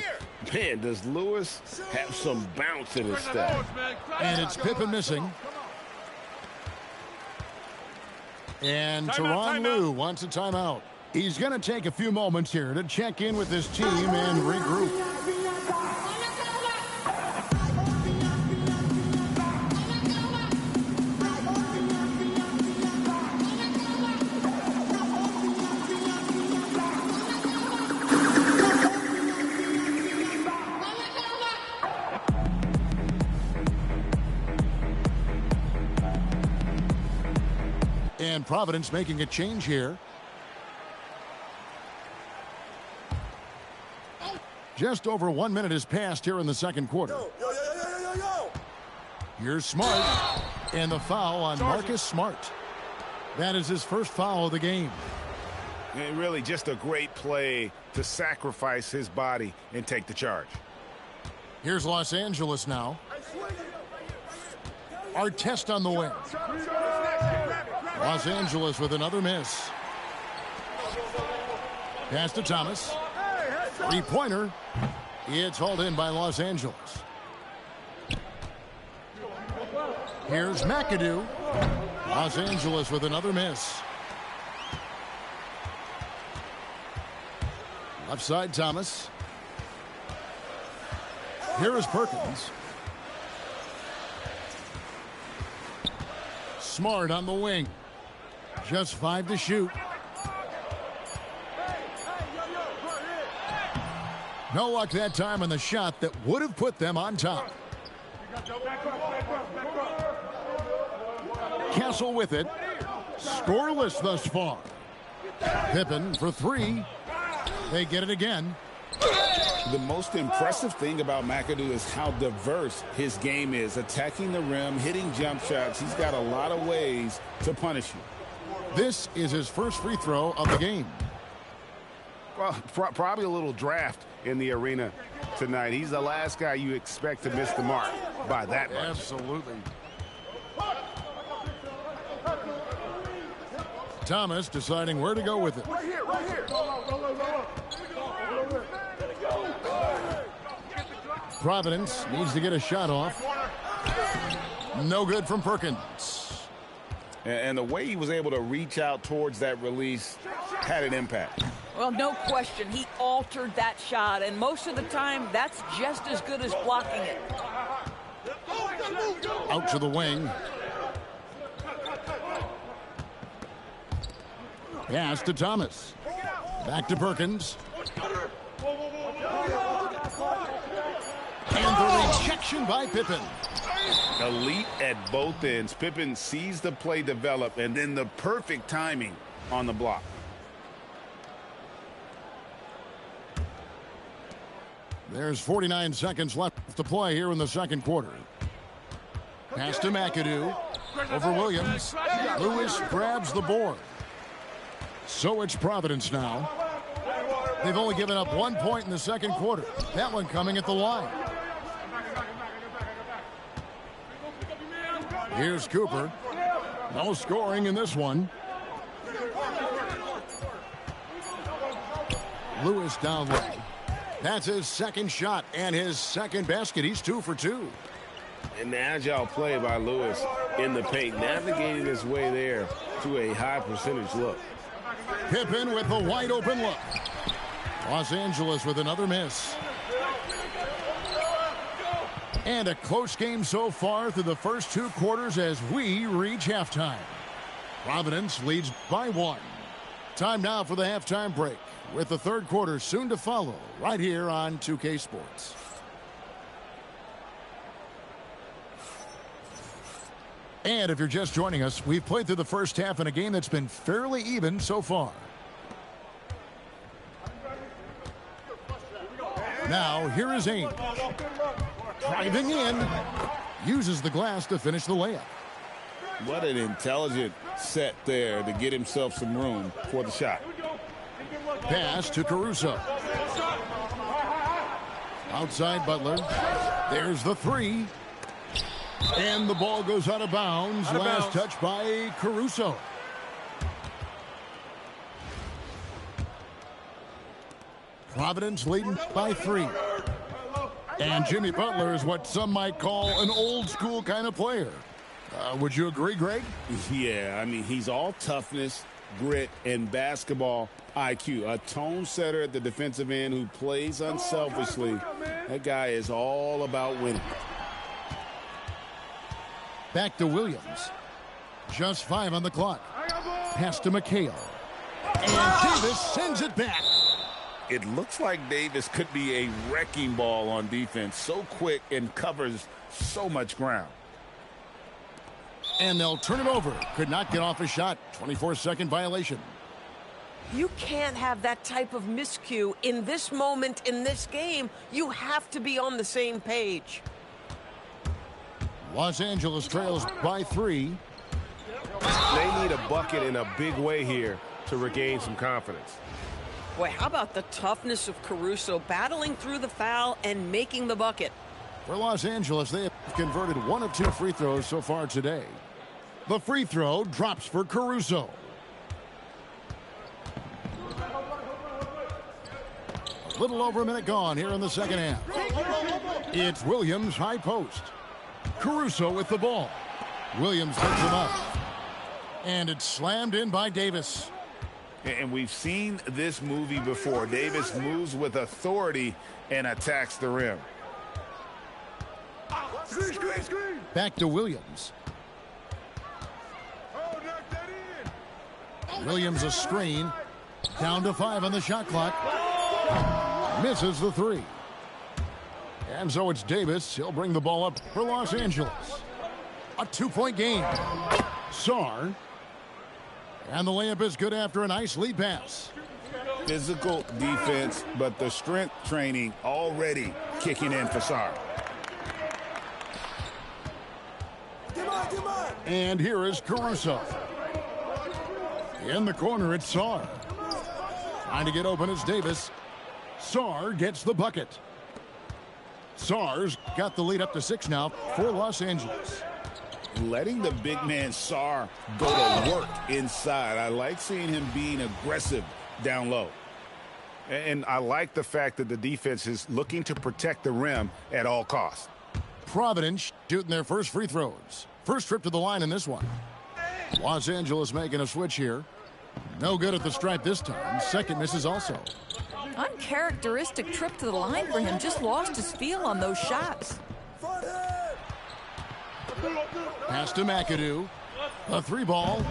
Man, does Lewis have some bounce in his step. And it's Pippen missing. And Tyronn Lue wants a timeout. He's going to take a few moments here to check in with his team and regroup. And Providence making a change here. Just over 1 minute has passed here in the second quarter. Here's Smart. And the foul on Marcus Smart. That is his first foul of the game. And really just a great play to sacrifice his body and take the charge. Here's Los Angeles now. Artest on the wing. Los Angeles with another miss. Pass to Thomas. Three-pointer. It's hauled in by Los Angeles. Here's McAdoo. Los Angeles with another miss. Left side, Thomas. Here is Perkins. Smart on the wing. Just 5 to shoot. No luck that time on the shot that would have put them on top. Castle with it. Scoreless thus far. Pippen for 3. They get it again. The most impressive thing about McAdoo is how diverse his game is. Attacking the rim, hitting jump shots. He's got a lot of ways to punish you. This is his first free throw of the game. Well, probably a little draft in the arena tonight. He's the last guy you expect to miss the mark by that much. Absolutely. Thomas deciding where to go with it. Right here. Providence needs to get a shot off. No good from Perkins. And the way he was able to reach out towards that release had an impact. Well, no question. He altered that shot, and most of the time, that's just as good as blocking it. Out to the wing. Pass to Thomas. Back to Perkins. And the rejection by Pippen. Elite at both ends. Pippen sees the play develop, and then the perfect timing on the block. There's 49 seconds left to play here in the second quarter. Pass to McAdoo. Over Williams. Lewis grabs the board. So it's Providence now. They've only given up 1 point in the second quarter. That one coming at the line. Here's Cooper. No scoring in this one. Lewis down low. That's his second shot and his second basket. He's 2 for 2. An agile play by Lewis in the paint, navigating his way there to a high percentage look. Pippen with a wide open look. Los Angeles with another miss. And a close game so far through the first 2 quarters as we reach halftime. Providence leads by 1. Time now for the halftime break, with the third quarter soon to follow right here on 2K Sports. And if you're just joining us, we've played through the first half in a game that's been fairly even so far. Now, here is Ainge. Driving in. Uses the glass to finish the layup. What an intelligent set there to get himself some room for the shot. Pass to Caruso. Outside Butler. There's the three. And the ball goes out of bounds. Last touch by Caruso. Providence leading by 3. And Jimmy Butler is what some might call an old school kind of player. Would you agree, Greg? Yeah, I mean, he's all toughness, grit, and basketball IQ. A tone setter at the defensive end who plays unselfishly. That guy is all about winning. Back to Williams. Just 5 on the clock. Pass to McHale. And Davis sends it back. It looks like Davis could be a wrecking ball on defense. So quick and covers so much ground. And they'll turn it over. Could not get off a shot. 24-second violation. You can't have that type of miscue in this moment in this game. You have to be on the same page. Los Angeles trails by 3. They need a bucket in a big way here to regain some confidence. Boy, how about the toughness of Caruso battling through the foul and making the bucket? For Los Angeles, they have converted 1 of 2 free throws so far today. The free throw drops for Caruso. A little over a minute gone here in the second half. It's Williams high post. Caruso with the ball. Williams picks him up. And it's slammed in by Davis. And we've seen this movie before. Davis moves with authority and attacks the rim. Back to Williams. Williams a screen. Down to 5 on the shot clock. Misses the 3. And so it's Davis. He'll bring the ball up for Los Angeles. A 2-point game. Sarr. And the layup is good after a nice lead pass. Physical defense, but the strength training already kicking in for Sarr. And here is Caruso. In the corner, it's Sarr. Trying to get open is Davis. Sarr gets the bucket. Sarr's got the lead up to 6 now for Los Angeles. Letting the big man Sarr go to work inside. I like seeing him being aggressive down low. And I like the fact that the defense is looking to protect the rim at all costs. Providence shooting their first free throws. First trip to the line in this one. Los Angeles making a switch here. No good at the stripe this time. Second misses also. Uncharacteristic trip to the line for him. Just lost his feel on those shots. Pass to McAdoo. A 3 ball.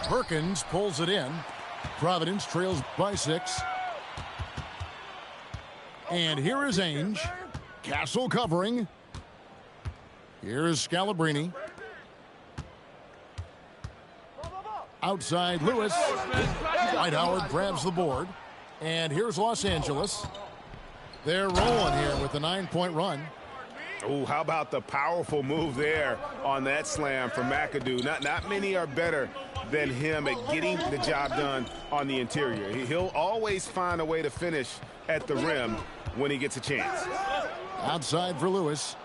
Perkins pulls it in. Providence trails by 6. And here is Ainge. Castle covering. Here is Scalabrine. Outside Lewis. Dwight Howard grabs the board. And here's Los Angeles. They're rolling here with a 9-point run. Oh, how about the powerful move there on that slam from McAdoo. Not many are better than him at getting the job done on the interior. He'll always find a way to finish at the rim when he gets a chance. Outside for Lewis.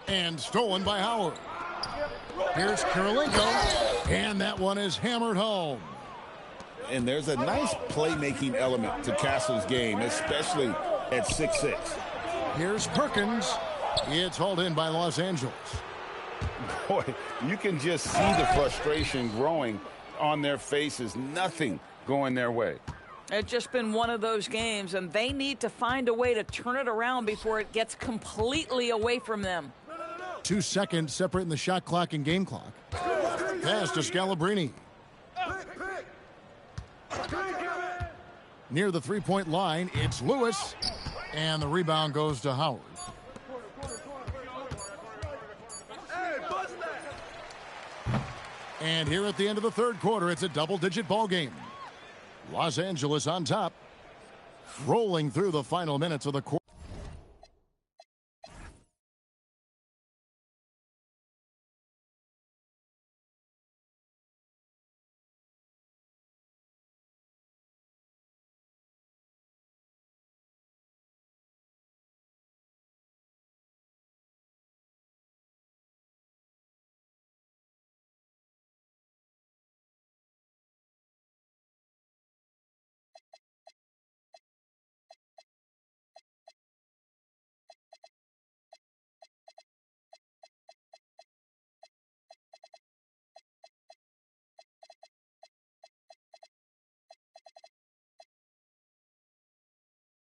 And stolen by Howard. Here's Kirilenko. And that one is hammered home. And there's a nice playmaking element to Castle's game, especially at 6'6". Here's Perkins. It's hauled in by Los Angeles. Boy, you can just see the frustration growing on their faces. Nothing going their way. It's just been one of those games, and they need to find a way to turn it around before it gets completely away from them. 2 seconds separating the shot clock and game clock. Pass to Scalabrine. Near the 3-point line, it's Lewis. And the rebound goes to Howard. And here at the end of the third quarter, it's a double-digit ball game. Los Angeles on top, rolling through the final minutes of the quarter.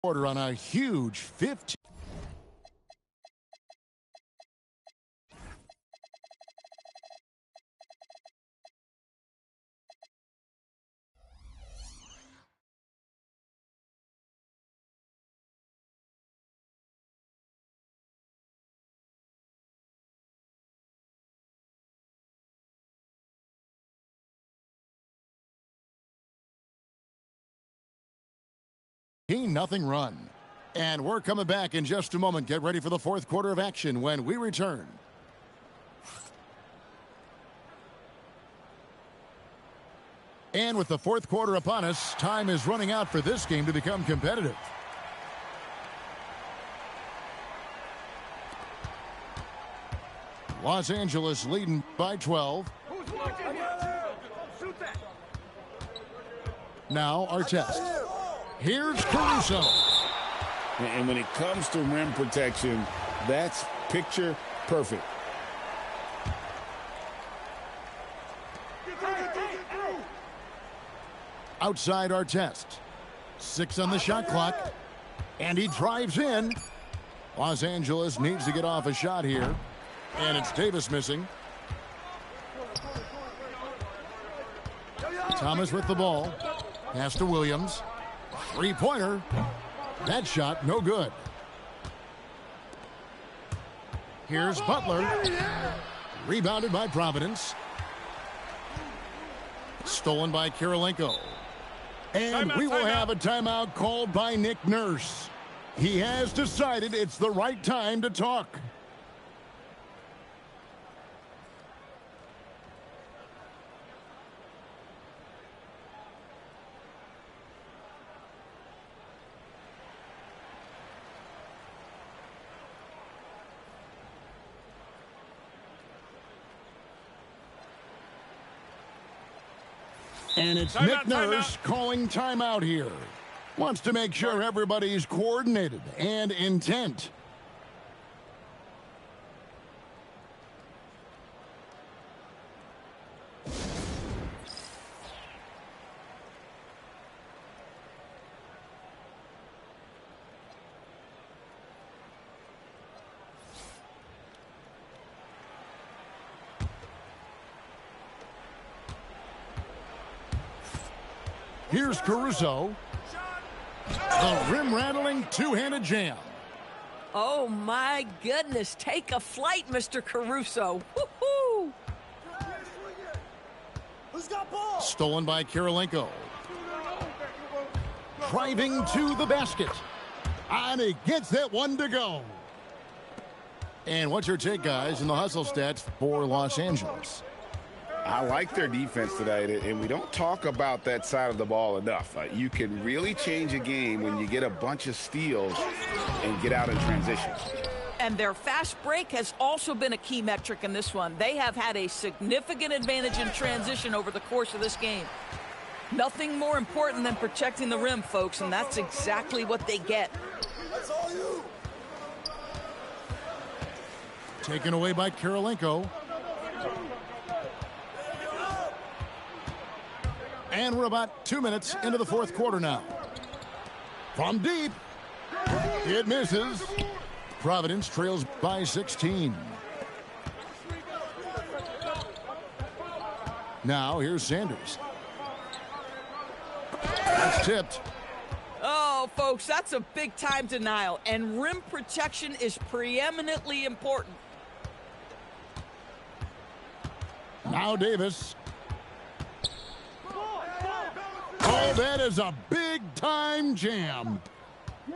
On a huge 15. Nothing run. And we're coming back in just a moment. Get ready for the fourth quarter of action when we return. And with the fourth quarter upon us, time is running out for this game to become competitive. Los Angeles leading by 12. Now our test. Here's Caruso. And when it comes to rim protection, that's picture perfect. Outside our test. 6 on the shot clock. And he drives in. Los Angeles needs to get off a shot here. And it's Davis missing. Thomas with the ball. Pass to Williams. Three-pointer. That shot, no good. Here's Butler. Rebounded by Providence. Stolen by Kirilenko. And we will have a timeout called by Nick Nurse. He has decided it's the right time to talk. And it's Nick Nurse calling timeout here. Wants to make sure everybody's coordinated and intent. Here's Caruso. A rim-rattling two-handed jam. Oh, my goodness. Take a flight, Mr. Caruso. Woo-hoo! Who's got ball? Stolen by Kirilenko. Driving to the basket. And he gets that one to go. And what's your take, guys, in the hustle stats for Los Angeles? I like their defense tonight, and we don't talk about that side of the ball enough. You can really change a game when you get a bunch of steals and get out in transition. And their fast break has also been a key metric in this one. They have had a significant advantage in transition over the course of this game. Nothing more important than protecting the rim, folks, and that's exactly what they get. That's all you. Taken away by Kirilenko. And we're about 2 minutes into the fourth quarter now. From deep, it misses. Providence trails by 16. Now here's Sanders. That's tipped. Oh, folks, that's a big-time denial, and rim protection is preeminently important. Now Davis. That is a big-time jam.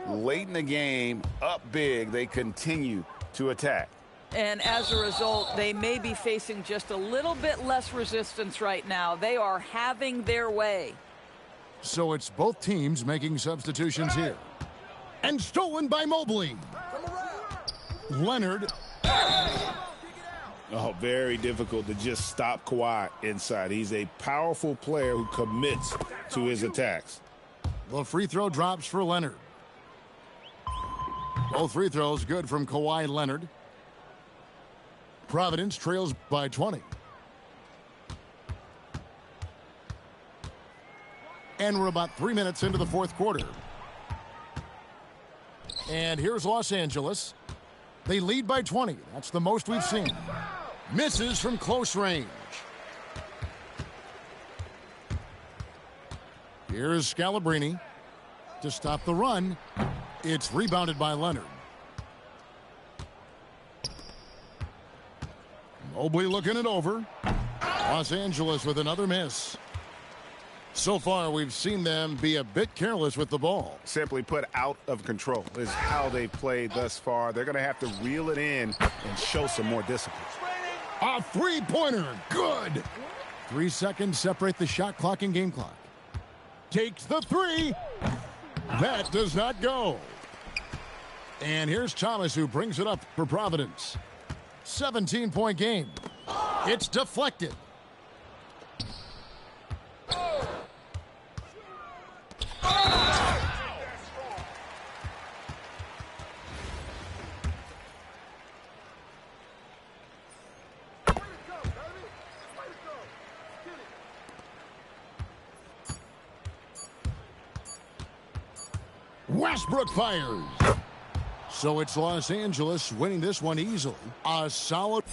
Late in the game, up big, they continue to attack. And as a result, they may be facing just a little bit less resistance right now. They are having their way. So it's both teams making substitutions here. And stolen by Mobley. Leonard. Oh, very difficult to just stop Kawhi inside. He's a powerful player who commits to his attacks. The free throw drops for Leonard. Both free throws good from Kawhi Leonard. Providence trails by 20. And we're about 3 minutes into the fourth quarter. And here's Los Angeles. They lead by 20. That's the most we've seen. Misses from close range. Here's Scalabrine to stop the run. It's rebounded by Leonard. Mobley looking it over. Los Angeles with another miss. So far, we've seen them be a bit careless with the ball. Simply put, out of control is how they've played thus far. They're going to have to reel it in and show some more discipline. A three-pointer. Good. 3 seconds separate the shot clock and game clock. Takes the three. That does not go. And here's Thomas, who brings it up for Providence. 17-point game. It's deflected. Westbrook fires. So it's Los Angeles winning this one easily. A solid...